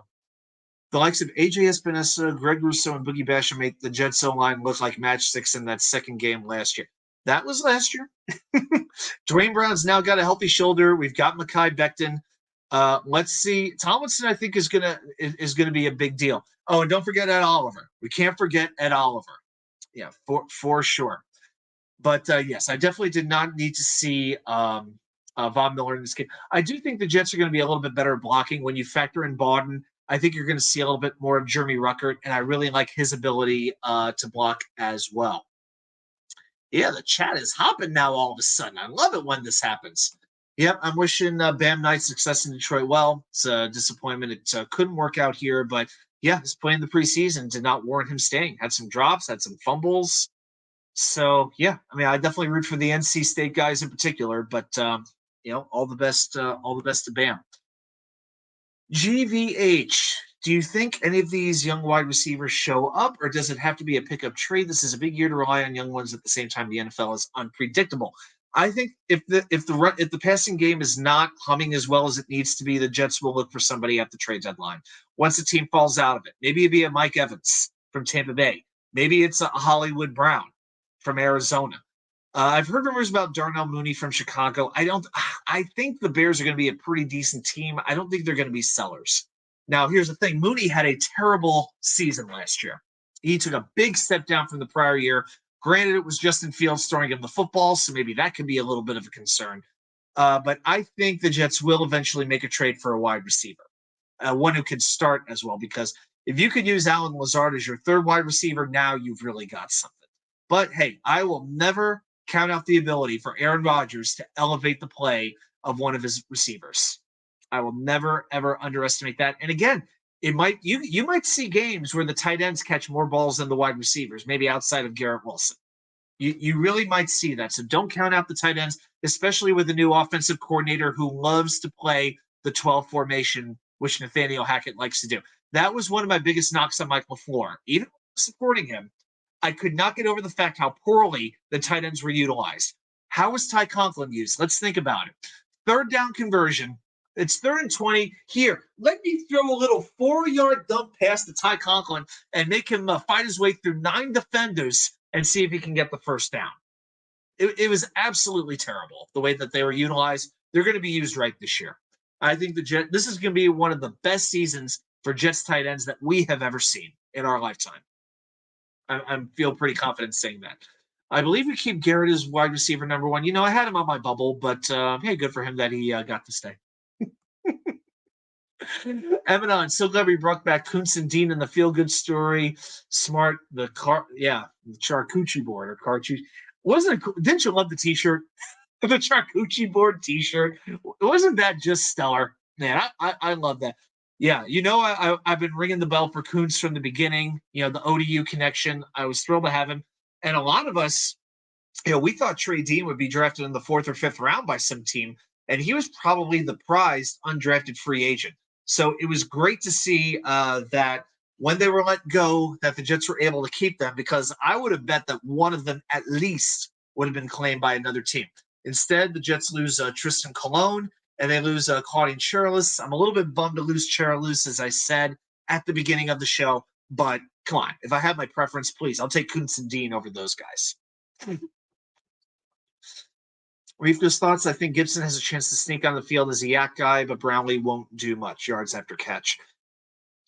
The likes of AJ Espinosa, Greg Rousseau, and Boogie Basham make the Jets O-line look like match 6 in that second game last year. That was last year. Dwayne Brown's now got a healthy shoulder. We've got Mekhi Becton. Let's see. Tomlinson, I think, is gonna be a big deal. Oh, and don't forget Ed Oliver. We can't forget Ed Oliver. Yeah, for sure. But yes, I definitely did not need to see Von Miller in this game. I do think the Jets are going to be a little bit better at blocking when you factor in Bawden. I think you're going to see a little bit more of Jeremy Ruckert, and I really like his ability to block as well. Yeah, the chat is hopping now all of a sudden. I love it when this happens. Yep, I'm wishing Bam Knight success in Detroit. Well, it's a disappointment. It couldn't work out here, but yeah, his play in the preseason did not warrant him staying. Had some drops, had some fumbles. So yeah, I mean, I definitely root for the NC State guys in particular, but all the best to Bam. GVH, do you think any of these young wide receivers show up, or does it have to be a pickup trade? This is a big year to rely on young ones at the same time the NFL is unpredictable. I think if the passing game is not humming as well as it needs to be, the Jets will look for somebody at the trade deadline. Once the team falls out of it, maybe it'd be a Mike Evans from Tampa Bay. Maybe it's a Hollywood Brown from Arizona. I've heard rumors about Darnell Mooney from Chicago. I think the Bears are going to be a pretty decent team. I don't think they're going to be sellers. Now, here's the thing. Mooney had a terrible season last year. He took a big step down from the prior year. Granted, it was Justin Fields throwing him the football, so maybe that could be a little bit of a concern. But I think the Jets will eventually make a trade for a wide receiver, one who can start as well, because if you could use Allen Lazard as your third wide receiver, now you've really got something. But, hey, I will never count out the ability for Aaron Rodgers to elevate the play of one of his receivers. I will never, ever underestimate that. And again, you might see games where the tight ends catch more balls than the wide receivers, maybe outside of Garrett Wilson. You really might see that. So don't count out the tight ends, especially with the new offensive coordinator who loves to play the 12 formation, which Nathaniel Hackett likes to do. That was one of my biggest knocks on Mike LaFleur. Even supporting him, I could not get over the fact how poorly the tight ends were utilized. How was Ty Conklin used? Let's think about it. Third down conversion. It's 3rd and 20. Here, let me throw a little 4-yard dump pass to Ty Conklin and make him fight his way through 9 defenders and see if he can get the first down. It was absolutely terrible the way that they were utilized. They're going to be used right this year. I think this is going to be one of the best seasons for Jets tight ends that we have ever seen in our lifetime. I feel pretty confident saying that. I believe we keep Garrett as wide receiver number 1. I had him on my bubble, but hey, good for him that he got to stay. Eminon, so glad we brought back Kuntz and Dean in the feel-good story. Smart, the charcuterie board or cartouche. Didn't you love the T-shirt? The charcuterie board T-shirt. Wasn't that just stellar? Man, I love that. Yeah, I've been ringing the bell for Kuntz from the beginning. The ODU connection. I was thrilled to have him. And a lot of us, we thought Trey Dean would be drafted in the 4th or 5th round by some team, and he was probably the prized undrafted free agent. So it was great to see that when they were let go, that the Jets were able to keep them, because I would have bet that one of them at least would have been claimed by another team. Instead, the Jets lose Tristan Colon and they lose Claudine Charles. I'm a little bit bummed to lose Charles, as I said at the beginning of the show, but come on. If I have my preference, please, I'll take Kuntz and Dean over those guys. Reef's thoughts. I think Gibson has a chance to sneak on the field as a yak guy, but Brownlee won't do much yards after catch.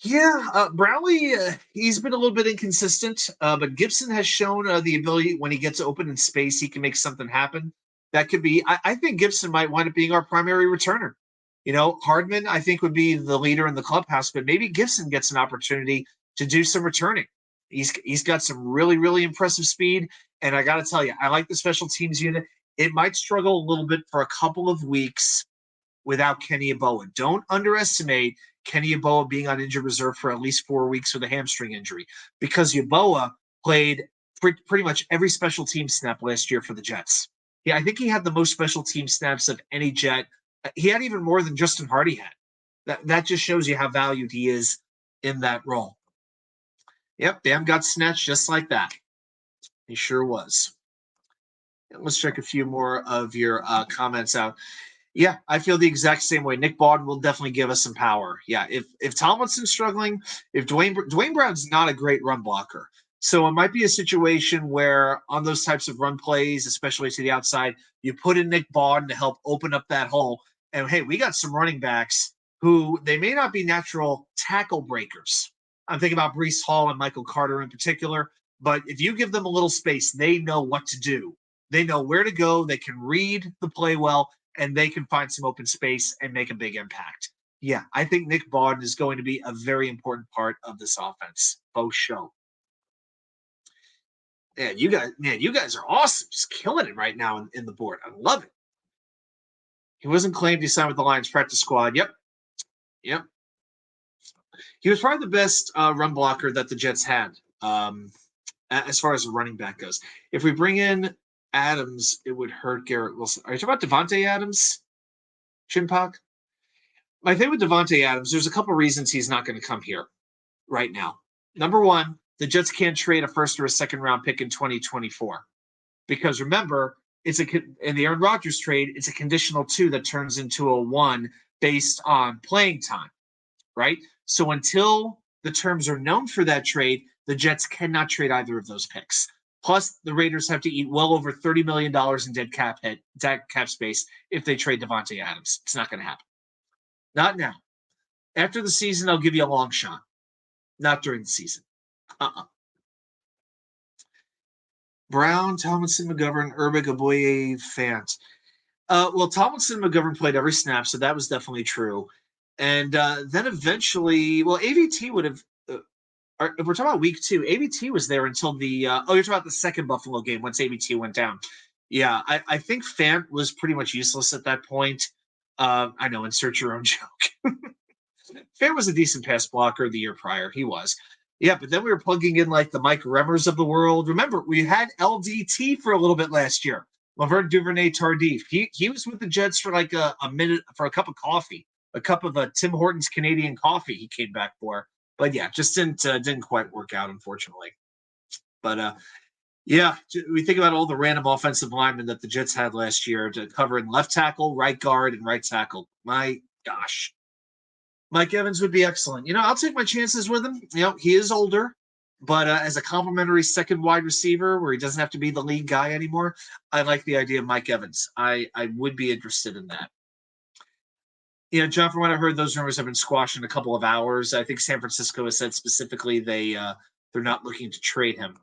Yeah, Brownlee, he's been a little bit inconsistent, but Gibson has shown the ability when he gets open in space, he can make something happen. That could be, I think Gibson might wind up being our primary returner. Hardman, I think, would be the leader in the clubhouse, but maybe Gibson gets an opportunity to do some returning. He's got some really, really impressive speed, and I got to tell you, I like the special teams unit. It might struggle a little bit for a couple of weeks without Kenny Yeboah. Don't underestimate Kenny Yeboah being on injured reserve for at least 4 weeks with a hamstring injury, because Yeboah played pretty much every special team snap last year for the Jets. Yeah, I think he had the most special team snaps of any Jet. He had even more than Justin Hardy had. That just shows you how valued he is in that role. Yep, Bam got snatched just like that. He sure was. Let's check a few more of your comments out. Yeah, I feel the exact same way. Nick Bawden will definitely give us some power. Yeah, if Tomlinson's struggling, if Dwayne Brown's not a great run blocker, so it might be a situation where on those types of run plays, especially to the outside, you put in Nick Bawden to help open up that hole. And hey, we got some running backs who they may not be natural tackle breakers. I'm thinking about Breece Hall and Michael Carter in particular. But if you give them a little space, they know what to do. They know where to go. They can read the play well, and they can find some open space and make a big impact. Yeah, I think Nick Bawden is going to be a very important part of this offense. Both show. Man, you guys are awesome. Just killing it right now in the board. I love it. He wasn't claimed he signed with the Lions practice squad. Yep. He was probably the best run blocker that the Jets had, as far as a running back goes. If we bring in Adams, it would hurt Garrett Wilson. Are you talking about Devontae Adams, Chinpak? My thing with Devontae Adams, there's a couple reasons he's not going to come here right now. Number one, the Jets can't trade a first or a second round pick in 2024 because remember, in the Aaron Rodgers trade, it's a conditional 2 that turns into a 1 based on playing time, right? So until the terms are known for that trade, the Jets cannot trade either of those picks. Plus, the Raiders have to eat well over $30 million in dead cap space if they trade Devontae Adams. It's not going to happen. Not now. After the season, I'll give you a long shot. Not during the season. Brown, Tomlinson, McGovern, Urbik, Aboye, Fant. Well, Tomlinson and McGovern played every snap, so that was definitely true. And then eventually, well, AVT would have. If we're talking about week 2, AVT was there until the. You're talking about the second Buffalo game once AVT went down. Yeah, I think Fant was pretty much useless at that point. I know, insert your own joke. Fant was a decent pass blocker the year prior. He was. Yeah, but then we were plugging in like the Mike Remmers of the world. Remember, we had LDT for a little bit last year. Laverne Duvernay Tardif. He was with the Jets for like a minute for a cup of coffee, a cup of Tim Hortons Canadian coffee. He came back for, but yeah, just didn't quite work out, unfortunately. But yeah, we think about all the random offensive linemen that the Jets had last year to cover in left tackle, right guard, and right tackle. My gosh. Mike Evans would be excellent. I'll take my chances with him. He is older, but as a complimentary second wide receiver where he doesn't have to be the lead guy anymore, I like the idea of Mike Evans. I would be interested in that. John, from what I heard, those rumors have been squashed in a couple of hours. I think San Francisco has said specifically they're not looking to trade him.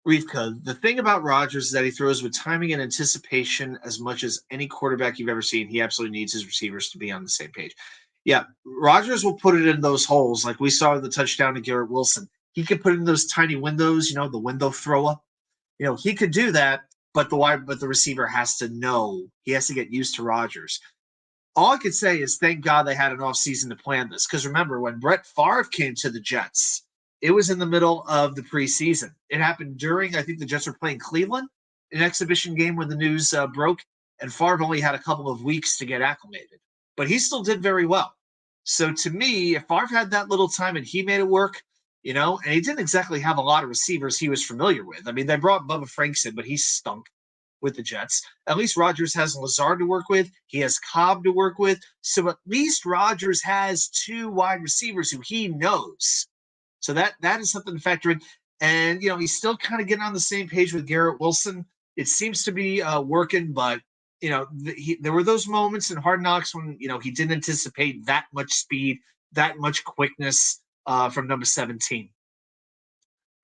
Reefka, the thing about Rodgers is that he throws with timing and anticipation as much as any quarterback you've ever seen. He absolutely needs his receivers to be on the same page. Yeah, Rodgers will put it in those holes like we saw the touchdown to Garrett Wilson. He could put it in those tiny windows, the window throw-up. He could do that, but the receiver has to know. He has to get used to Rodgers. All I could say is thank God they had an offseason to plan this because remember, when Brett Favre came to the Jets, it was in the middle of the preseason. It happened during, I think the Jets were playing Cleveland, an exhibition game when the news broke, and Favre only had a couple of weeks to get acclimated. But he still did very well. So to me, if Favre had that little time and he made it work, and he didn't exactly have a lot of receivers he was familiar with. I mean, they brought Bubba Franks in, but he stunk. with the Jets. At least Rodgers has Lazard to work with. He has Cobb to work with. So at least Rodgers has two wide receivers who he knows. So that is something to factor in. And, he's still kind of getting on the same page with Garrett Wilson. It seems to be working, but, there were those moments in Hard Knocks when, he didn't anticipate that much speed, that much quickness from number 17.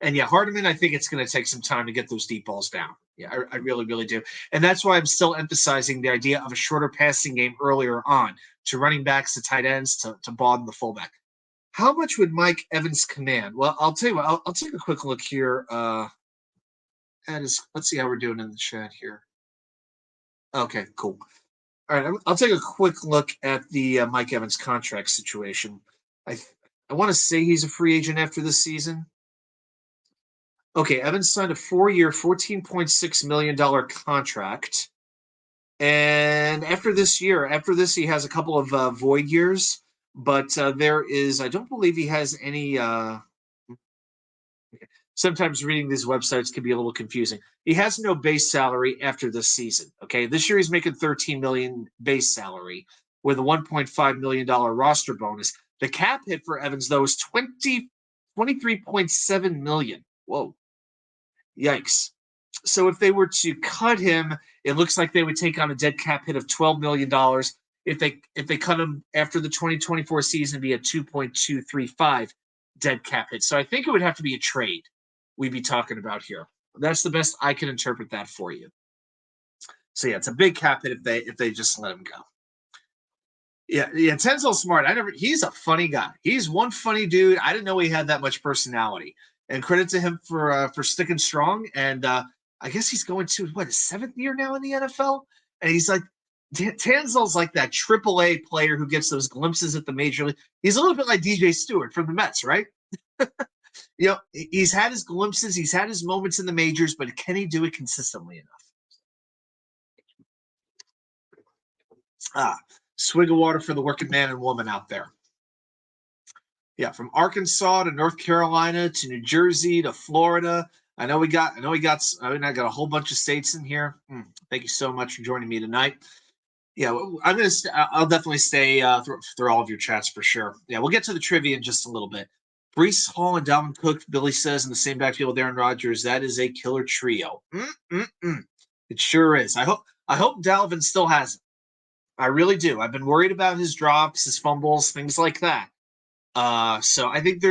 And yeah, Hardeman, I think it's going to take some time to get those deep balls down. Yeah, I really, really do. And that's why I'm still emphasizing the idea of a shorter passing game earlier on to running backs, to tight ends, to Bawden, the fullback. How much would Mike Evans command? Well, I'll tell you what, I'll take a quick look here. Let's see how we're doing in the chat here. Okay, cool. All right, I'll take a quick look at the Mike Evans contract situation. I want to say he's a free agent after this season. Okay, Evans signed a 4-year, $14.6 million contract. And after this, he has a couple of void years. But I don't believe he has any. Sometimes reading these websites can be a little confusing. He has no base salary after this season. Okay, this year he's making $13 million base salary with a $1.5 million roster bonus. The cap hit for Evans, though, is $23.7 million. Whoa. Yikes. So if they were to cut him, it looks like they would take on a dead cap hit of $12 million. If they cut him after the 2024 season, be a 2.235 dead cap hit. So I think it would have to be a trade we'd be talking about here. That's the best I can interpret that for you. So yeah, it's a big cap hit if they just let him go. Yeah, Tenzel's smart. He's a funny guy. He's one funny dude. I didn't know he had that much personality. And credit to him for sticking strong. And I guess he's going to his 7th year now in the NFL. And he's like, Tanzel's like that AAA player who gets those glimpses at the major league. He's a little bit like DJ Stewart from the Mets, right? He's had his glimpses, he's had his moments in the majors, but can he do it consistently enough? Swig of water for the working man and woman out there. Yeah, from Arkansas to North Carolina to New Jersey to Florida. I got a whole bunch of states in here. Thank you so much for joining me tonight. Yeah, I'll definitely stay through all of your chats for sure. Yeah, we'll get to the trivia in just a little bit. Breece Hall and Dalvin Cook, Billy says, in the same backfield with Aaron Rodgers. That is a killer trio. It sure is. I hope Dalvin still has it. I really do. I've been worried about his drops, his fumbles, things like that. So I think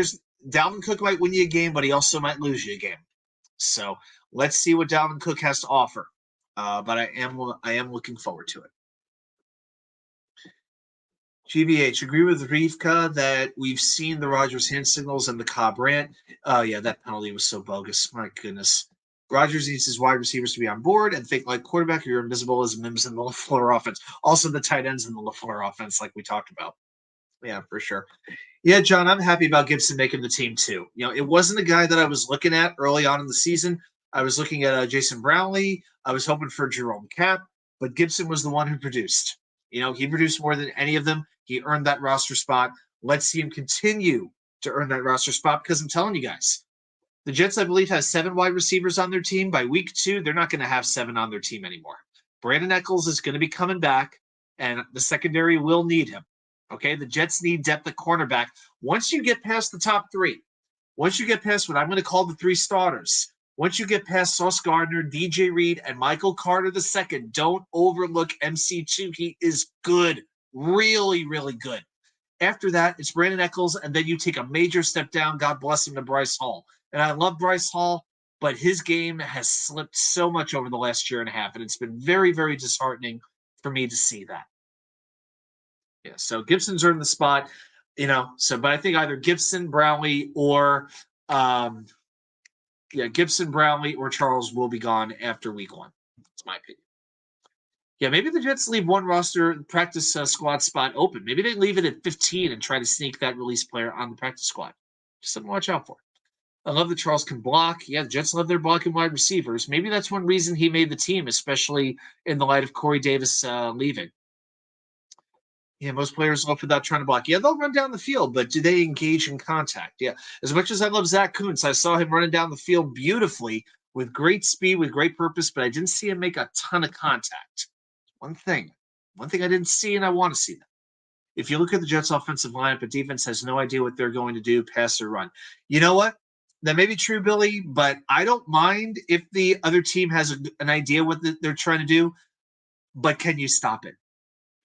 Dalvin Cook might win you a game, but he also might lose you a game. So let's see what Dalvin Cook has to offer. But I am looking forward to it. GBH, agree with Rivka that we've seen the Rodgers hand signals and the Cobb rant. Yeah, that penalty was so bogus. My goodness. Rodgers needs his wide receivers to be on board and think like quarterback, you're invisible as Mims in the LaFleur offense. Also the tight ends in the LaFleur offense, like we talked about. Yeah, for sure. Yeah, John, I'm happy about Gibson making the team too. It wasn't a guy that I was looking at early on in the season. I was looking at Jason Brownlee. I was hoping for Jerome Cap, but Gibson was the one who produced. He produced more than any of them. He earned that roster spot. Let's see him continue to earn that roster spot because I'm telling you guys, the Jets, I believe, has 7 wide receivers on their team. By week 2, they're not going to have 7 on their team anymore. Brandon Echols is going to be coming back, and the secondary will need him. Okay, the Jets need depth at cornerback. Once you get past the top 3, once you get past what I'm going to call the 3 starters, once you get past Sauce Gardner, DJ Reed, and Michael Carter II, don't overlook MC2. He is good, really, really good. After that, it's Brandon Echols, and then you take a major step down, God bless him, to Bryce Hall. And I love Bryce Hall, but his game has slipped so much over the last year and a half, and it's been very, very disheartening for me to see that. Yeah, so Gibson's earned the spot, but I think either Gibson, Brownlee, or Gibson, Brownlee, or Charles will be gone after week 1. That's my opinion. Yeah, maybe the Jets leave one roster practice squad spot open. Maybe they leave it at 15 and try to sneak that release player on the practice squad. Just something to watch out for. I love that Charles can block. Yeah, the Jets love their blocking wide receivers. Maybe that's one reason he made the team, especially in the light of Corey Davis leaving. Yeah, most players love without trying to block. Yeah, they'll run down the field, but do they engage in contact? Yeah, as much as I love Zach Kuntz, I saw him running down the field beautifully with great speed, with great purpose, but I didn't see him make a ton of contact. One thing I didn't see, and I want to see that. If you look at the Jets' offensive lineup, a defense has no idea what they're going to do, pass or run. You know what? That may be true, Billy, but I don't mind if the other team has an idea what they're trying to do, but can you stop it?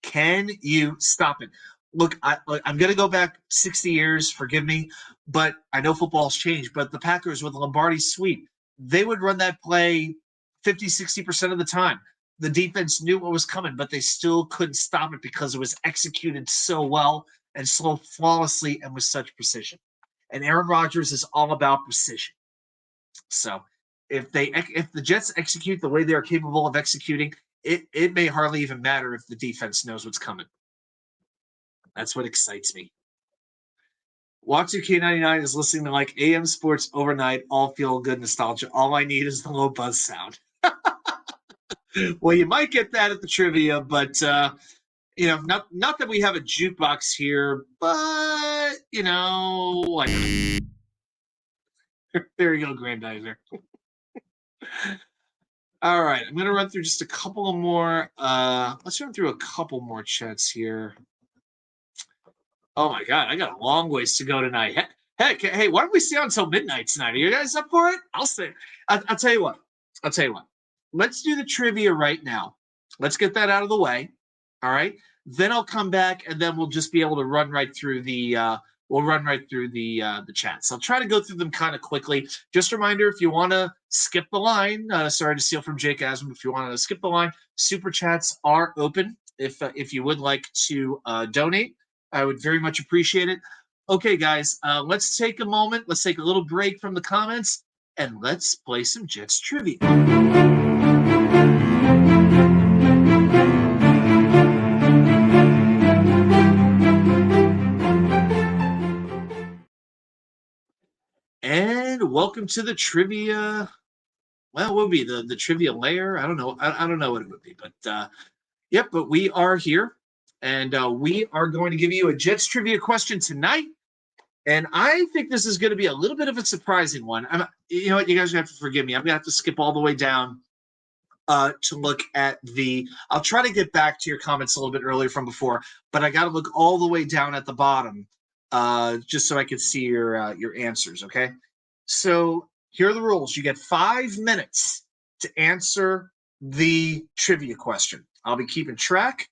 Can you stop it? Look, I'm going to go back 60 years, forgive me, but I know football's changed, but the Packers with the Lombardi sweep, they would run that play 50, 60% of the time. The defense knew what was coming, but they still couldn't stop it because it was executed so well and so flawlessly and with such precision. And Aaron Rodgers is all about precision. So if the Jets execute the way they are capable of executing, it may hardly even matter if the defense knows what's coming. That's what excites me. Watching K99 is listening to like AM Sports overnight, all feel good nostalgia. All I need is the low buzz sound. Well, you might get that at the trivia, but not that we have a jukebox here, but like there you go, Grandizer. All right, I'm gonna run through just a couple of more. Let's run through a couple more chats here. Oh my God, I got a long ways to go tonight. Heck, hey, why don't we stay on until midnight tonight? Are you guys up for it? I'll stay. I'll tell you what. Let's do the trivia right now. Let's get that out of the way. All right. Then I'll come back, and then we'll just be able to run right through the chats. I'll try to go through them kind of quickly. Just a reminder, if you want to skip the line, sorry to steal from Jake Asman, if you want to skip the line, super chats are open. If you would like to donate, I would very much appreciate it. Okay, guys, let's take a moment. Let's take a little break from the comments, and let's play some Jets trivia. And welcome to the trivia. Well, what would be the trivia layer? I don't know. I don't know what it would be, but yep. But we are here, and we are going to give you a Jets trivia question tonight. And I think this is going to be a little bit of a surprising one. You know what? You guys have to forgive me. I'm going to have to skip all the way down to look at the. I'll try to get back to your comments a little bit earlier from before, but I got to look all the way down at the bottom just so I can see your answers. Okay. So here are the rules. You get 5 minutes to answer the trivia question. I'll be keeping track,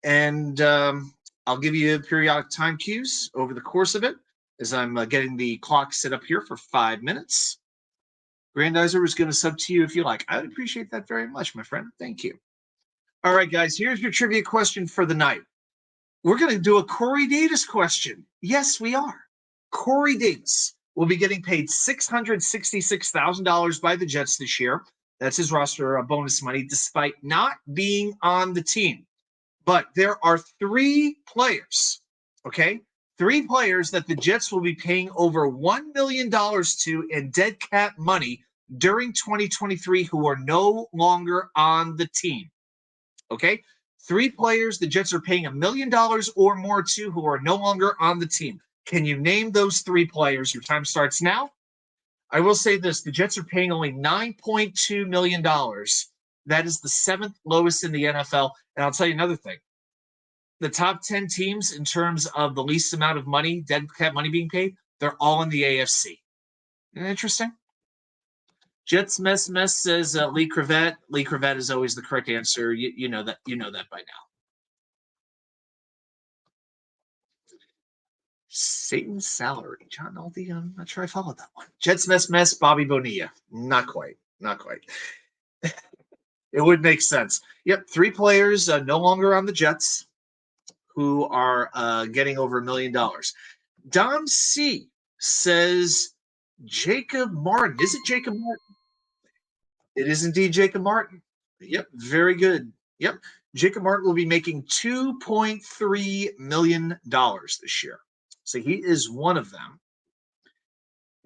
and I'll give you periodic time cues over the course of it as I'm getting the clock set up here for 5 minutes. Grandizer is going to sub to you if you like. I would appreciate that very much, my friend. Thank you. All right, guys, here's your trivia question for the night. We're going to do a Corey Davis question. Yes, we are. Corey Davis will be getting paid $666,000 by the Jets this year. That's his roster bonus money, despite not being on the team. But there are 3 players, okay? 3 players that the Jets will be paying over $1 million to in dead cap money during 2023 who are no longer on the team. Okay? 3 players the Jets are paying $1 million or more to who are no longer on the team. Can you name those 3 players? Your time starts now. I will say this. The Jets are paying only $9.2 million. That is the 7th lowest in the NFL. And I'll tell you another thing. The top 10 teams in terms of the least amount of money, dead cap money being paid, they're all in the AFC. Isn't that interesting? Jets mess says Lee Cravette. Lee Cravette is always the correct answer. You know that. You know that by now. Satan's salary. John Nolte. I'm not sure I followed that one. Jets mess. Bobby Bonilla. Not quite. It would make sense. Yep. 3 players no longer on the Jets who are getting over $1 million. Dom C says Jacob Martin. Is it Jacob Martin? It is indeed Jacob Martin. Yep, very good. Yep. Jacob Martin will be making $2.3 million this year. So he is one of them.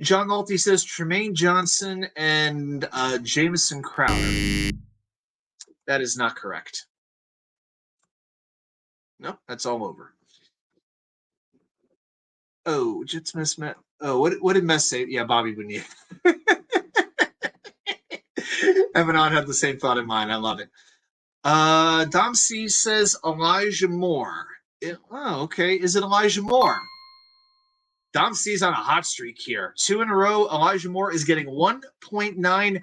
John Nolte says Tremaine Johnson and Jamison Crowder. That is not correct. Nope, that's all over. Oh, Jets Mess. Oh, what did Mess say? Yeah, Bobby Bonilla. Emanon had the same thought in mind. I love it. Dom C says Elijah Moore. Okay. Is it Elijah Moore? Dom C's on a hot streak here. 2 in a row. Elijah Moore is getting $1.9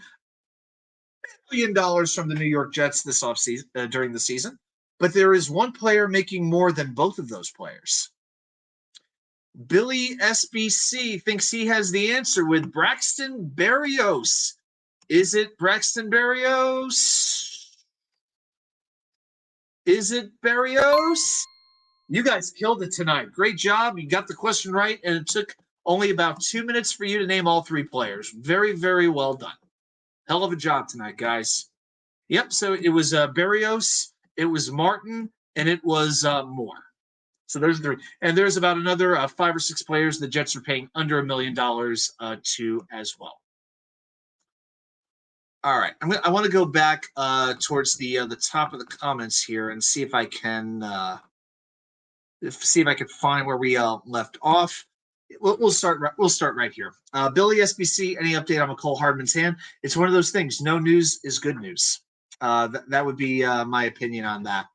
million from the New York Jets this offseason during the season. But there is one player making more than both of those players. Billy SBC thinks he has the answer with Braxton Berrios. Is it Braxton Berrios? Is it Berrios? You guys killed it tonight. Great job. You got the question right, and it took only about 2 minutes for you to name all three players. Very, very well done. Hell of a job tonight, guys. Yep, so it was Berrios, it was Martin, and it was Moore. So there's three. And there's about another 5 or 6 players the Jets are paying under $1 million to as well. All right, I want to go back towards the top of the comments here and see if I can find where we left off. We'll start right here. Billy SBC, any update on McCole Hardman's hand? It's one of those things. No news is good news. That would be my opinion on that.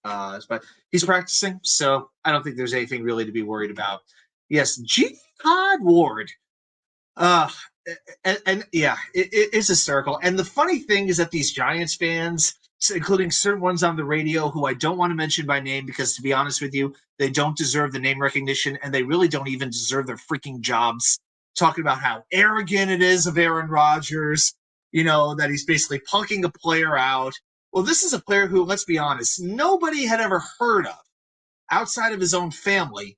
But he's practicing, so I don't think there's anything really to be worried about. Yes, Jihad Ward. And yeah, it's hysterical. And the funny thing is that these Giants fans, including certain ones on the radio who I don't want to mention by name because, to be honest with you, they don't deserve the name recognition and they really don't even deserve their freaking jobs, talking about how arrogant it is of Aaron Rodgers, that he's basically punking a player out. Well, this is a player who, let's be honest, nobody had ever heard of outside of his own family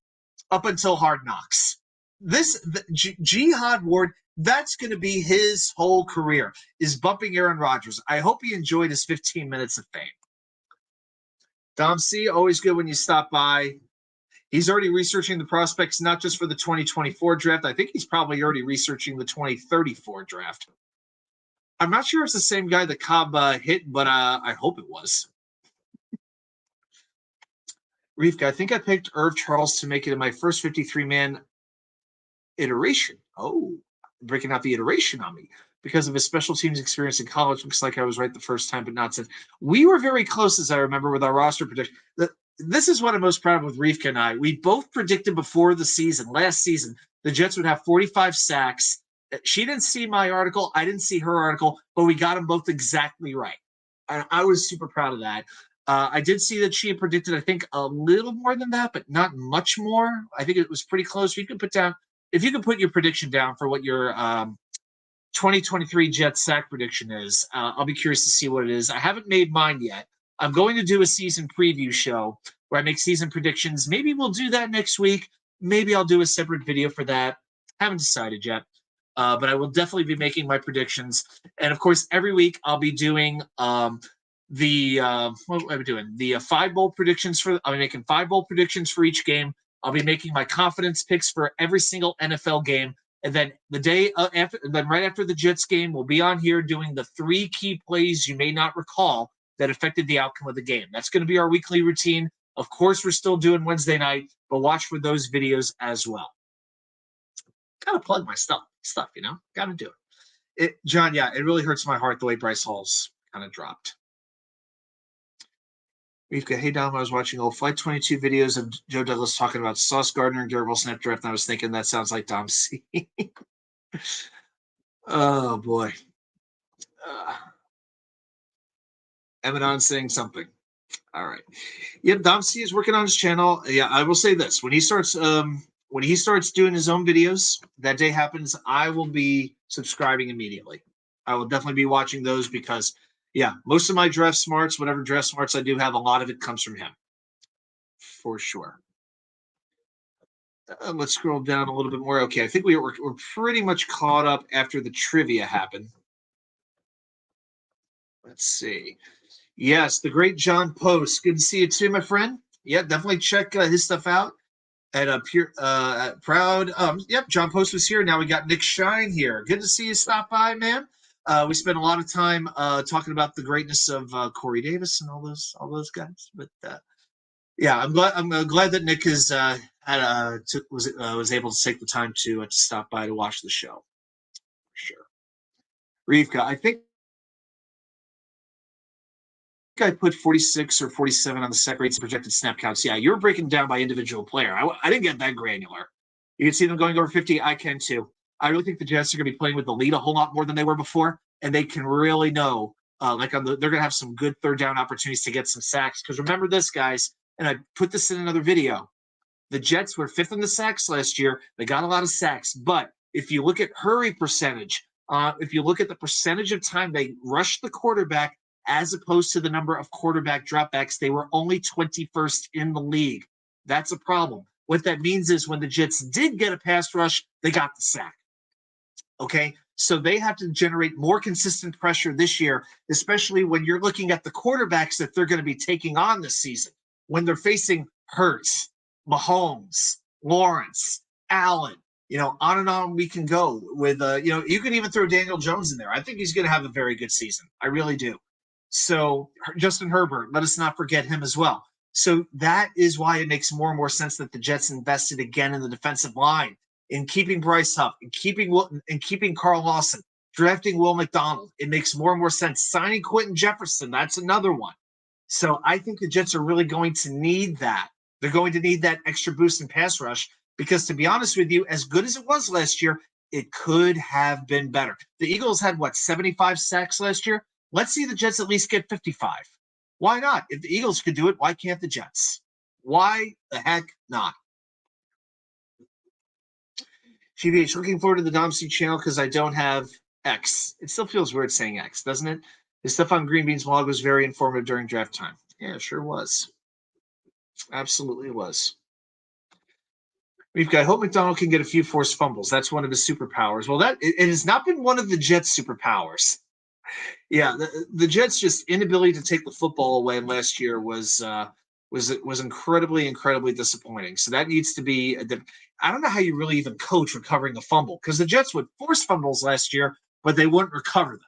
up until Hard Knocks. Jihad Ward, that's going to be his whole career, is bumping Aaron Rodgers. I hope he enjoyed his 15 minutes of fame. Dom C, always good when you stop by. He's already researching the prospects, not just for the 2024 draft. I think he's probably already researching the 2034 draft. I'm not sure it's the same guy that Cobb hit, but I hope it was. Reefka, I think I picked Irv Charles to make it in my first 53-man iteration. Oh, breaking out the iteration on me because of his special teams experience in college. Looks like I was right the first time, but not since. We were very close, as I remember, with our roster prediction. This is what I'm most proud of with Reefka and I. We both predicted before the season, last season, the Jets would have 45 sacks. She didn't see my article. I didn't see her article, but we got them both exactly right. I was super proud of that. I did see that she had predicted, I think, a little more than that, but not much more. I think it was pretty close. If you could put your prediction down for what your 2023 Jets sack prediction is, I'll be curious to see what it is. I haven't made mine yet. I'm going to do a season preview show where I make season predictions. Maybe we'll do that next week. Maybe I'll do a separate video for that. Haven't decided yet. But I will definitely be making my predictions. And, of course, every week I'll be doing what am I doing? The 5 bowl predictions I'll be making 5 bowl predictions for each game. I'll be making my confidence picks for every single NFL game. And then the day right after the Jets game, we'll be on here doing the 3 key plays you may not recall that affected the outcome of the game. That's going to be our weekly routine. Of course, we're still doing Wednesday night, but watch for those videos as well. Gotta plug my stuff, Gotta do it. John, yeah, it really hurts my heart the way Bryce Hall's kind of dropped. We've got, hey, Dom, I was watching old Flight 22 videos of Joe Douglas talking about Sauce Gardner and Garrett Wilson at draft, and I was thinking that sounds like Dom C. Oh, boy. Emanon saying something. All right. Yep, Dom C is working on his channel. Yeah, I will say this. When he starts doing his own videos, that day happens, I will be subscribing immediately. I will definitely be watching those because – yeah, most of my draft smarts, whatever draft smarts I do have, a lot of it comes from him, for sure. Let's scroll down a little bit more. Okay, I think we're pretty much caught up after the trivia happened. Let's see. Yes, the great John Post. Good to see you too, my friend. Yeah, definitely check his stuff out at Proud. Yep, John Post was here. Now we got Nick Shine here. Good to see you stop by, man. We spent a lot of time talking about the greatness of Corey Davis and all those guys. But yeah, I'm glad that Nick has was able to take the time to stop by to watch the show. For sure. Reevka, I think guy put 46 or 47 on the sec rates and projected snap counts. Yeah, you're breaking down by individual player. I didn't get that granular. You can see them going over 50. I can too. I really think the Jets are going to be playing with the lead a whole lot more than they were before, and they can really know, they're going to have some good third down opportunities to get some sacks. Because remember this, guys, and I put this in another video. The Jets were 5th in the sacks last year. They got a lot of sacks, but if you look at hurry percentage, if you look at the percentage of time they rushed the quarterback as opposed to the number of quarterback dropbacks, they were only 21st in the league. That's a problem. What that means is when the Jets did get a pass rush, they got the sack. Okay, so they have to generate more consistent pressure this year, especially when you're looking at the quarterbacks that they're going to be taking on this season. When they're facing Hurts, Mahomes, Lawrence, Allen, on and on we can go with, you can even throw Daniel Jones in there. I think he's going to have a very good season. I really do. So Justin Herbert, let us not forget him as well. So that is why it makes more and more sense that the Jets invested again in the defensive line, in keeping Bryce Huff, in keeping Carl Lawson, drafting Will McDonald. It makes more and more sense. Signing Quentin Jefferson, that's another one. So I think the Jets are really going to need that. They're going to need that extra boost in pass rush because, to be honest with you, as good as it was last year, it could have been better. The Eagles had, 75 sacks last year? Let's see the Jets at least get 55. Why not? If the Eagles could do it, why can't the Jets? Why the heck not? GBH, looking forward to the Domsey channel because I don't have X. It still feels weird saying X, doesn't it? The stuff on Green Bean's vlog was very informative during draft time. Yeah, it sure was. Absolutely was. We've got Hope McDonald can get a few forced fumbles. That's one of his superpowers. Well, it has not been one of the Jets' superpowers. Yeah, the Jets' just inability to take the football away last year was incredibly disappointing. So that needs to be. I don't know how you really even coach recovering a fumble because the Jets would force fumbles last year, but they wouldn't recover them.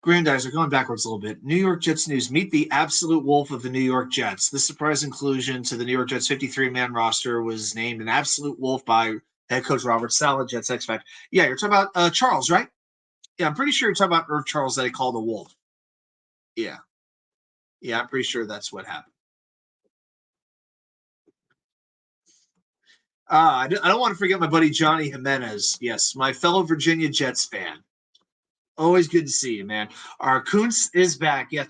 Grandizer, going backwards a little bit. New York Jets news. Meet the absolute wolf of the New York Jets. This surprise inclusion to the New York Jets 53-man roster was named an absolute wolf by head coach Robert Saleh, Jets X-Factor. Yeah, you're talking about Charles, right? Yeah, I'm pretty sure you're talking about Irv Charles that he called a wolf. Yeah. Yeah, I'm pretty sure that's what happened. I don't want to forget my buddy Johnny Jimenez. Yes, my fellow Virginia Jets fan. Always good to see you, man. Our Kuntz is back. Yes.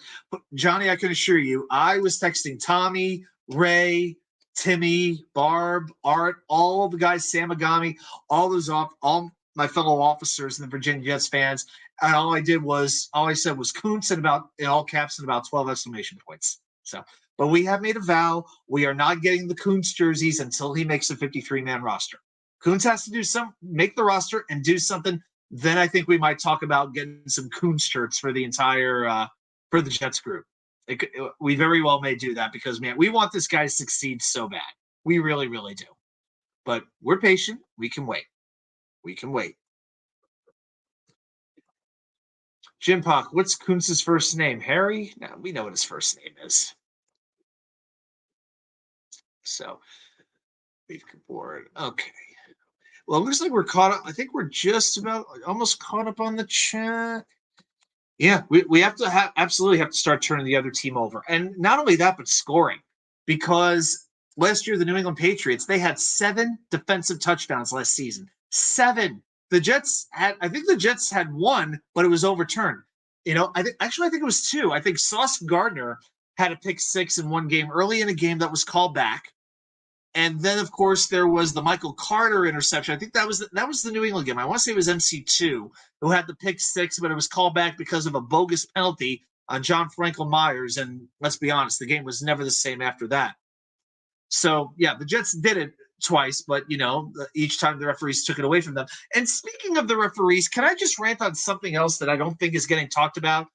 Johnny, I can assure you, I was texting Tommy, Ray, Timmy, Barb, Art, all the guys, Sam Agami, all my fellow officers and the Virginia Jets fans. And all I said was Kuntz in all caps and about 12 exclamation points. So, but we have made a vow. We are not getting the Kuntz jerseys until he makes a 53-man roster. Kuntz has to make the roster and do something. Then I think we might talk about getting some Kuntz shirts for the entire for the Jets group. We very well may do that because, man, we want this guy to succeed so bad. We really, really do. But we're patient. We can wait. We can wait. Jim Pock, what's Kuntz's first name? Harry? No, we know what his first name is. So, we've board. Okay. Well, it looks like we're caught up. I think we're just about almost caught up on the chat. Yeah, we have to absolutely have to start turning the other team over. And not only that, but scoring. Because last year, the New England Patriots, they had 7 defensive touchdowns last season. 7. I think the Jets had 1, but it was overturned. I think it was 2. I think Sauce Gardner had a pick 6 in one game early in a game that was called back. And then, of course, there was the Michael Carter interception. I think that was the New England game. I want to say it was MC2 who had the pick 6, but it was called back because of a bogus penalty on John Franklin Myers. And let's be honest, the game was never the same after that. So, yeah, the Jets did it twice, but, each time the referees took it away from them. And speaking of the referees, can I just rant on something else that I don't think is getting talked about?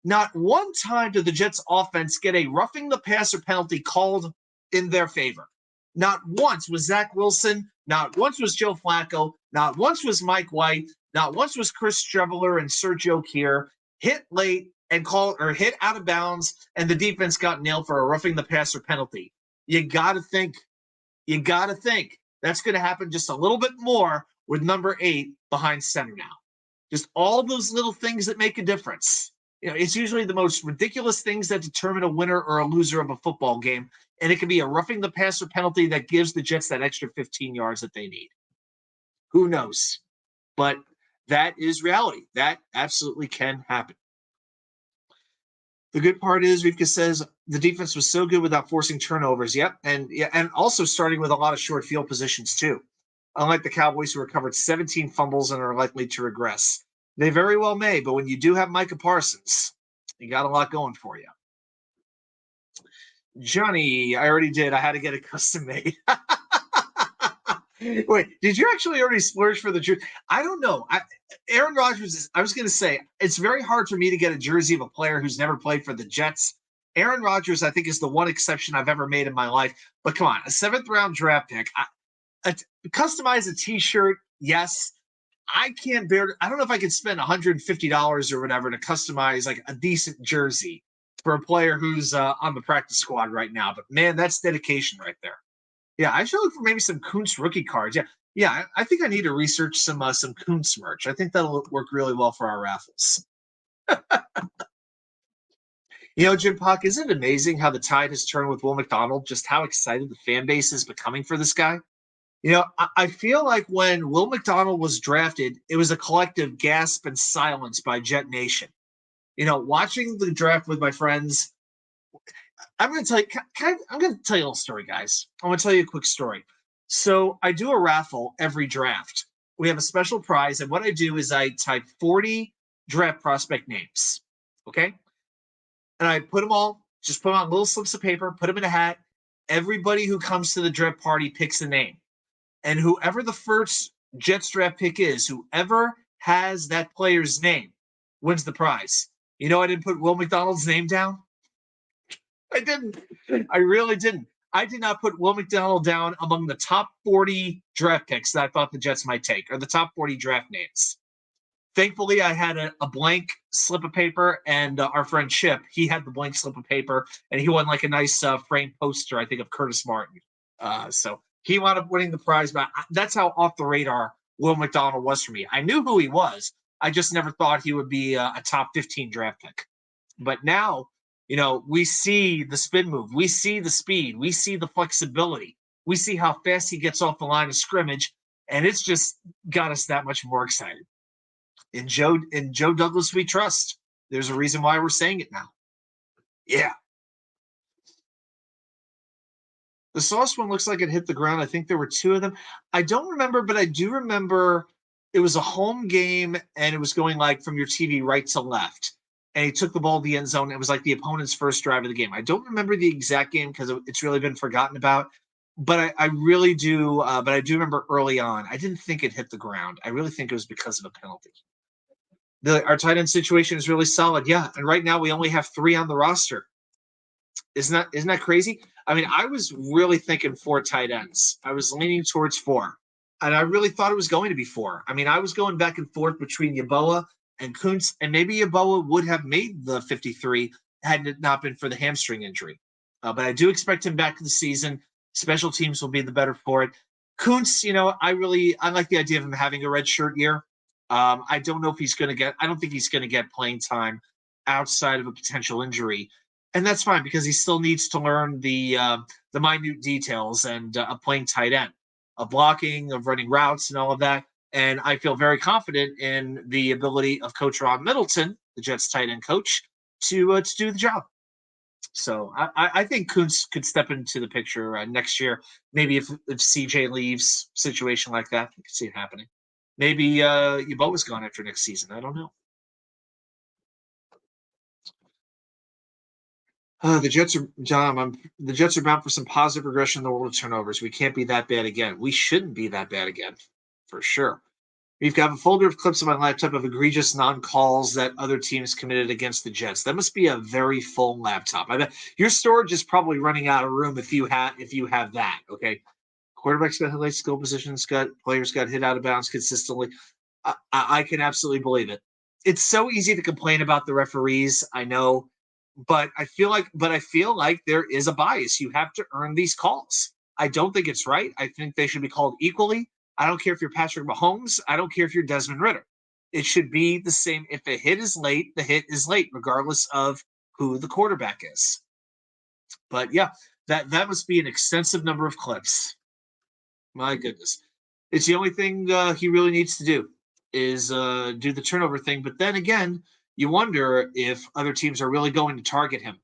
Not one time did the Jets offense get a roughing the passer penalty called in their favor. Not once was Zach Wilson. Not once was Joe Flacco. Not once was Mike White. Not once was Chris Streveler and Sergio Kier hit late and hit out of bounds, and the defense got nailed for a roughing the passer penalty. You got to think. That's going to happen just a little bit more with number 8 behind center now. Just all those little things that make a difference. It's usually the most ridiculous things that determine a winner or a loser of a football game, and it can be a roughing the passer penalty that gives the Jets that extra 15 yards that they need. Who knows? But that is reality. That absolutely can happen. The good part is Rivka says the defense was so good without forcing turnovers. Yep, and also starting with a lot of short field positions too. Unlike the Cowboys, who recovered 17 fumbles and are likely to regress, they very well may. But when you do have Micah Parsons, you got a lot going for you. Johnny, I already did. I had to get it custom made. Wait, did you actually already splurge for the jersey? I don't know. Aaron Rodgers is, I was going to say, it's very hard for me to get a jersey of a player who's never played for the Jets. Aaron Rodgers, I think, is the one exception I've ever made in my life. But come on, a 7th-round draft pick. Customize a T-shirt, yes. I can't bear. I don't know if I could spend $150 or whatever to customize like a decent jersey for a player who's on the practice squad right now. But man, that's dedication right there. Yeah, I should look for maybe some Kuntz rookie cards. Yeah. I think I need to research some Kuntz merch. I think that'll work really well for our raffles. Jim Pock, isn't it amazing how the tide has turned with Will McDonald? Just how excited the fan base is becoming for this guy. I feel like when Will McDonald was drafted, it was a collective gasp and silence by Jet Nation. Watching the draft with my friends. I'm going to tell you. I'm going to tell you a little story, guys. I'm going to tell you a quick story. So I do a raffle every draft. We have a special prize, and what I do is I type 40 draft prospect names. Okay, and I put them all. Just put them on little slips of paper. Put them in a hat. Everybody who comes to the draft party picks a name, and whoever the first Jets draft pick is, whoever has that player's name, wins the prize. I didn't put Will McDonald's name down. I didn't. I really didn't. I did not put Will McDonald down among the top 40 draft picks that I thought the Jets might take, or the top 40 draft names. Thankfully, I had a blank slip of paper, and our friend Chip, he had the blank slip of paper, and he won like a nice framed poster, I think, of Curtis Martin. So he wound up winning the prize, but that's how off the radar Will McDonald was for me. I knew who he was. I just never thought he would be a top 15 draft pick. But now, we see the spin move. We see the speed. We see the flexibility. We see how fast he gets off the line of scrimmage, and it's just got us that much more excited. In Joe Douglas, we trust. There's a reason why we're saying it now. Yeah. The sauce one looks like it hit the ground. I think there were 2 of them. I don't remember, but I do remember it was a home game, and it was going like from your TV right to left. And he took the ball to the end zone. It was like the opponent's first drive of the game. I don't remember the exact game because it's really been forgotten about. But I really do. But I do remember early on, I didn't think it hit the ground. I really think it was because of a penalty. Our tight end situation is really solid. Yeah. And right now we only have 3 on the roster. Isn't that crazy? I mean, I was really thinking 4 tight ends. I was leaning towards 4. And I really thought it was going to be 4. I mean, I was going back and forth between Yeboah and Kuntz, and maybe Yeboah would have made the 53 had it not been for the hamstring injury. But I do expect him back to the season. Special teams will be the better for it. Kuntz, I like the idea of him having a red shirt year. I don't know if he's going to get. I don't think he's going to get playing time outside of a potential injury, and that's fine because he still needs to learn the minute details and of playing tight end, of blocking, of running routes, and all of that. And I feel very confident in the ability of Coach Ron Middleton, the Jets tight end coach, to do the job. So I think Kuntz could step into the picture next year. Maybe if CJ leaves, situation like that, you can see it happening. Maybe Yeboah's gone after next season. I don't know. The Jets are bound for some positive regression in the world of turnovers. We can't be that bad again. We shouldn't be that bad again, for sure. We've got a folder of clips on my laptop of egregious non-calls that other teams committed against the Jets. That must be a very full laptop. I bet your storage is probably running out of room if you have that. Okay, quarterbacks got hit late, skill positions players got hit out of bounds consistently. I can absolutely believe it. It's so easy to complain about the referees. I know, but I feel like there is a bias. You have to earn these calls. I don't think it's right. I think they should be called equally. I don't care if you're Patrick Mahomes. I don't care if you're Desmond Ridder. It should be the same. If a hit is late, the hit is late, regardless of who the quarterback is. But yeah, that must be an extensive number of clips. My goodness, it's the only thing he really needs to do is do the turnover thing. But then again, you wonder if other teams are really going to target him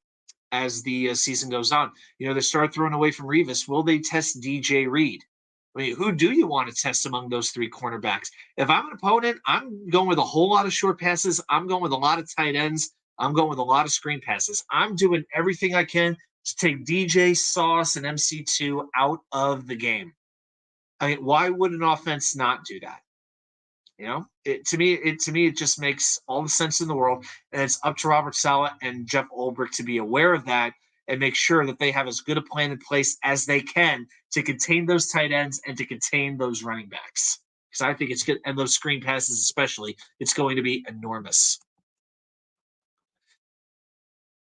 as the season goes on. They start throwing away from Revis. Will they test DJ Reed? I mean, who do you want to test among those three cornerbacks? If I'm an opponent, I'm going with a whole lot of short passes. I'm going with a lot of tight ends. I'm going with a lot of screen passes. I'm doing everything I can to take DJ, Sauce, and MC2 out of the game. I mean, why would an offense not do that? It just makes all the sense in the world, and it's up to Robert Saleh and Jeff Ulbrich to be aware of that and make sure that they have as good a plan in place as they can to contain those tight ends and to contain those running backs. Because I think it's good, and those screen passes especially, it's going to be enormous.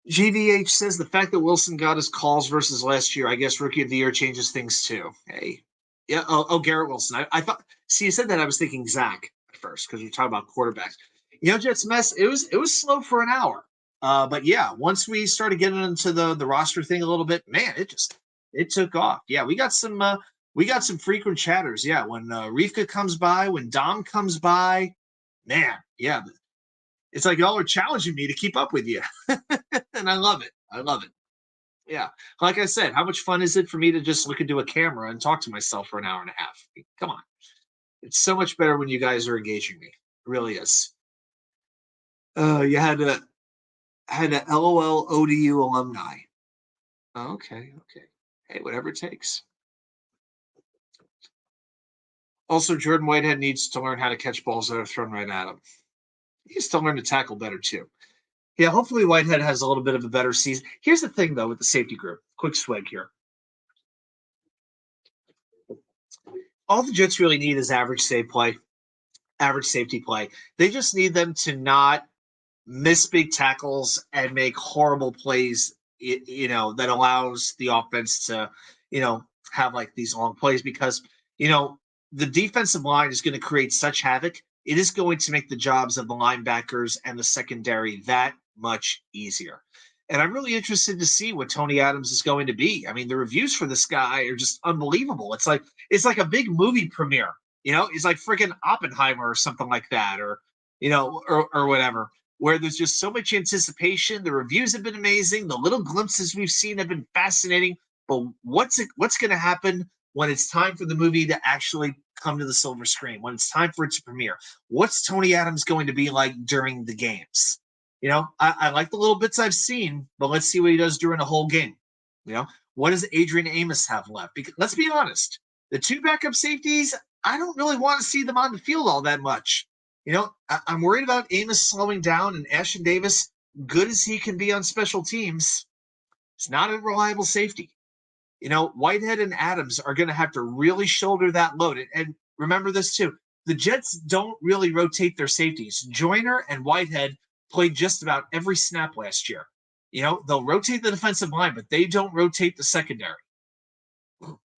GVH says the fact that Wilson got his calls versus last year, I guess Rookie of the Year changes things too. Hey, yeah. Garrett Wilson. I thought. See, you said that. I was thinking Zach at first because you're talking about quarterbacks. Jets mess. It was slow for an hour. But yeah, once we started getting into the roster thing a little bit, man, it took off. Yeah, we got some frequent chatters. Yeah, when Rivka comes by, when Dom comes by, man, yeah, it's like y'all are challenging me to keep up with you, and I love it. I love it. Yeah, like I said, how much fun is it for me to just look into a camera and talk to myself for an hour and a half? Come on, it's so much better when you guys are engaging me. It really is. You had a LOL ODU alumni. Okay. Hey, whatever it takes. Also, Jordan Whitehead needs to learn how to catch balls that are thrown right at him. He needs to learn to tackle better too. Yeah, hopefully Whitehead has a little bit of a better season. Here's the thing, though, with the safety group. Quick swag here. All the Jets really need is average safety play. They just need them to not miss big tackles and make horrible plays, that allows the offense to, have like these long plays because, the defensive line is going to create such havoc. It is going to make the jobs of the linebackers and the secondary that much easier. And I'm really interested to see what Tony Adams is going to be. I mean, the reviews for this guy are just unbelievable. It's like a big movie premiere. It's like freaking Oppenheimer or something like that, or or whatever, where there's just so much anticipation. The reviews have been amazing. The little glimpses we've seen have been fascinating. But what's going to happen when it's time for the movie to actually come to the silver screen, when it's time for it to premiere? What's Tony Adams going to be like during the games? I like the little bits I've seen, but let's see what he does during a whole game. What does Adrian Amos have left? Because let's be honest, the two backup safeties, I don't really want to see them on the field all that much. I'm worried about Amos slowing down, and Ashton Davis, good as he can be on special teams, it's not a reliable safety. Whitehead and Adams are going to have to really shoulder that load. And remember this too, the Jets don't really rotate their safeties. Joyner and Whitehead played just about every snap last year. They'll rotate the defensive line, but they don't rotate the secondary.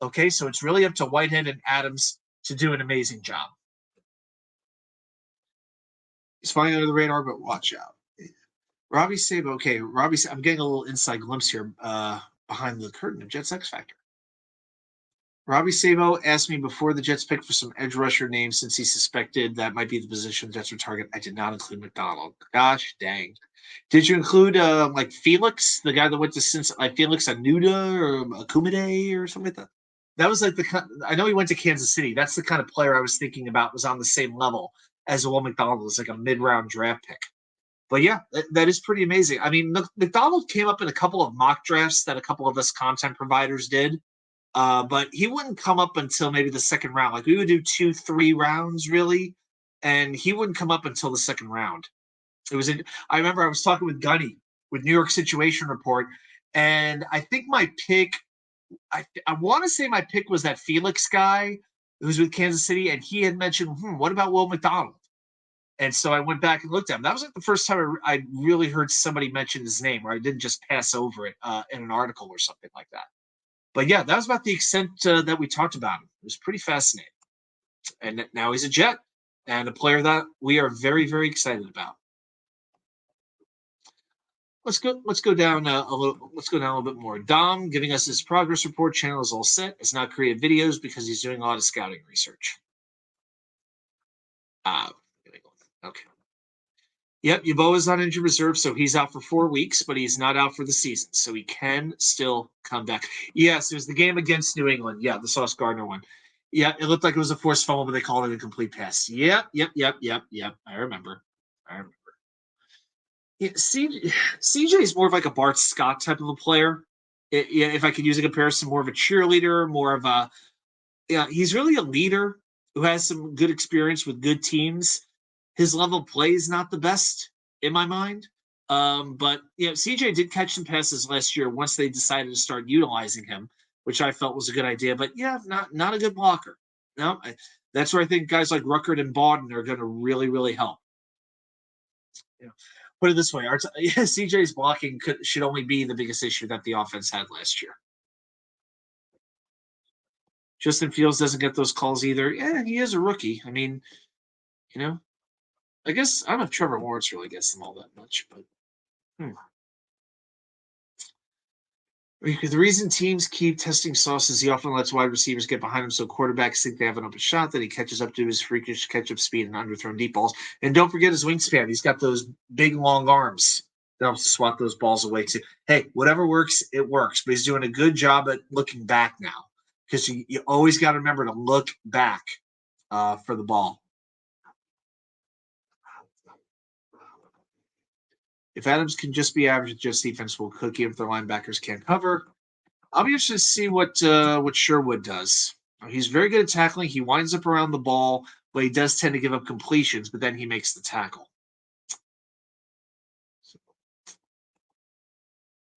Okay, so it's really up to Whitehead and Adams to do an amazing job. He's flying under the radar, but watch out. Robbie Sabo. Okay, I'm getting a little inside glimpse here behind the curtain of Jets X Factor. Robbie Sabo asked me before the Jets picked for some edge rusher names since he suspected that might be the position the Jets would target. I did not include McDonald. Gosh dang. Did you include like Felix, the guy that went to Cincinnati, like Felix Anuda or Akumide or something like that? That was like I know he went to Kansas City. That's the kind of player I was thinking about was on the same level as Will McDonald, was like a mid-round draft pick. But yeah, that is pretty amazing. I mean, McDonald came up in a couple of mock drafts that a couple of us content providers did, but he wouldn't come up until maybe the second round. Like we would do 2-3 rounds really, and he wouldn't come up until the second round. I remember I was talking with Gunny with New York Situation Report, and I think my pick, I want to say my pick was that Felix guy who's with Kansas City, and he had mentioned, what about Will McDonald? And so I went back and looked at him. That was like the first time I really heard somebody mention his name, where I didn't just pass over it in an article or something like that. But yeah, that was about the extent that we talked about him. It was pretty fascinating. And now he's a Jet. and a player that we are very, very excited about. Let's go. Let's go down a little. Let's go down a little bit more. Dom giving us his progress report. Channel is all set. Has not created videos because he's doing a lot of scouting research. Okay. Yep, Yeboah is on injured reserve, so he's out for 4 weeks, but he's not out for the season, so he can still come back. Yes, it was the game against New England. Yeah, the Sauce Gardner one. Yeah, it looked like it was a forced fumble, but they called it a complete pass. Yep. I remember. Yeah, CJ is more of like a Bart Scott type of a player. If I could use a comparison, more of a cheerleader, more of a he's really a leader who has some good experience with good teams. His level of play is not the best in my mind. But CJ did catch some passes last year once they decided to start utilizing him, which I felt was a good idea. But yeah, not a good blocker. No, that's where I think guys like Ruckert and Bawden are going to really, really help. Yeah. Put it this way, CJ's blocking should only be the biggest issue that the offense had last year. Justin Fields doesn't get those calls either. Yeah, he is a rookie. I mean, I guess I don't know if Trevor Lawrence really gets them all that much, but the reason teams keep testing Sauce is he often lets wide receivers get behind him, so quarterbacks think they have an open shot. That he catches up to his freakish catch-up speed and underthrown deep balls. And don't forget his wingspan. He's got those big, long arms that helps to swat those balls away too. Hey, whatever works, it works. But he's doing a good job at looking back now, because you always got to remember to look back for the ball. If Adams can just be average, just defense will cook you if their linebackers can't cover. I'll be interested to see what Sherwood does. He's very good at tackling. He winds up around the ball, but he does tend to give up completions, but then he makes the tackle.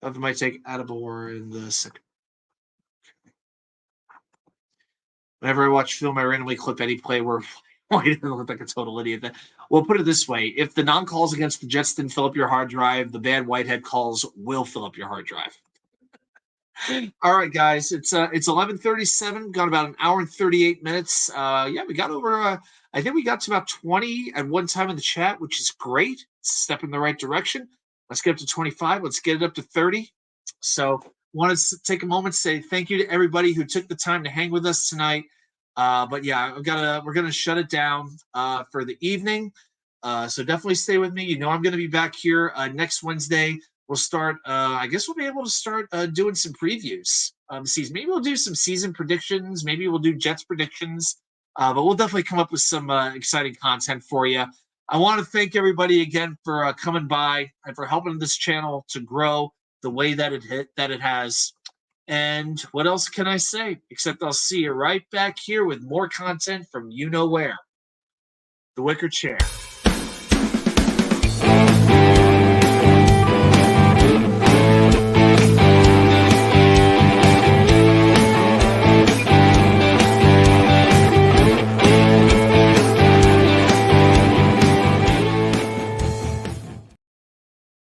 That might take Adibor in the second. Whenever I watch film, I randomly clip any play where White look like a total idiot. Well, put it this way: if the non-calls against the Jets didn't fill up your hard drive, the bad Whitehead calls will fill up your hard drive. All right, guys, it's 11:37. Got about an hour and 38 minutes. We got over. I think we got to about 20 at one time in the chat, which is great. Step in the right direction. Let's get up to 25. Let's get it up to 30. So, want to take a moment to say thank you to everybody who took the time to hang with us tonight. But yeah, we're gonna shut it down for the evening. So definitely stay with me. I'm going to be back here next Wednesday. We'll start. I guess we'll be able to start doing some previews season. Maybe we'll do some season predictions. Maybe we'll do Jets predictions. But we'll definitely come up with some exciting content for you. I want to thank everybody again for coming by and for helping this channel to grow the way that it has. And what else can I say? Except I'll see you right back here with more content from you know where. The Wicker Chair.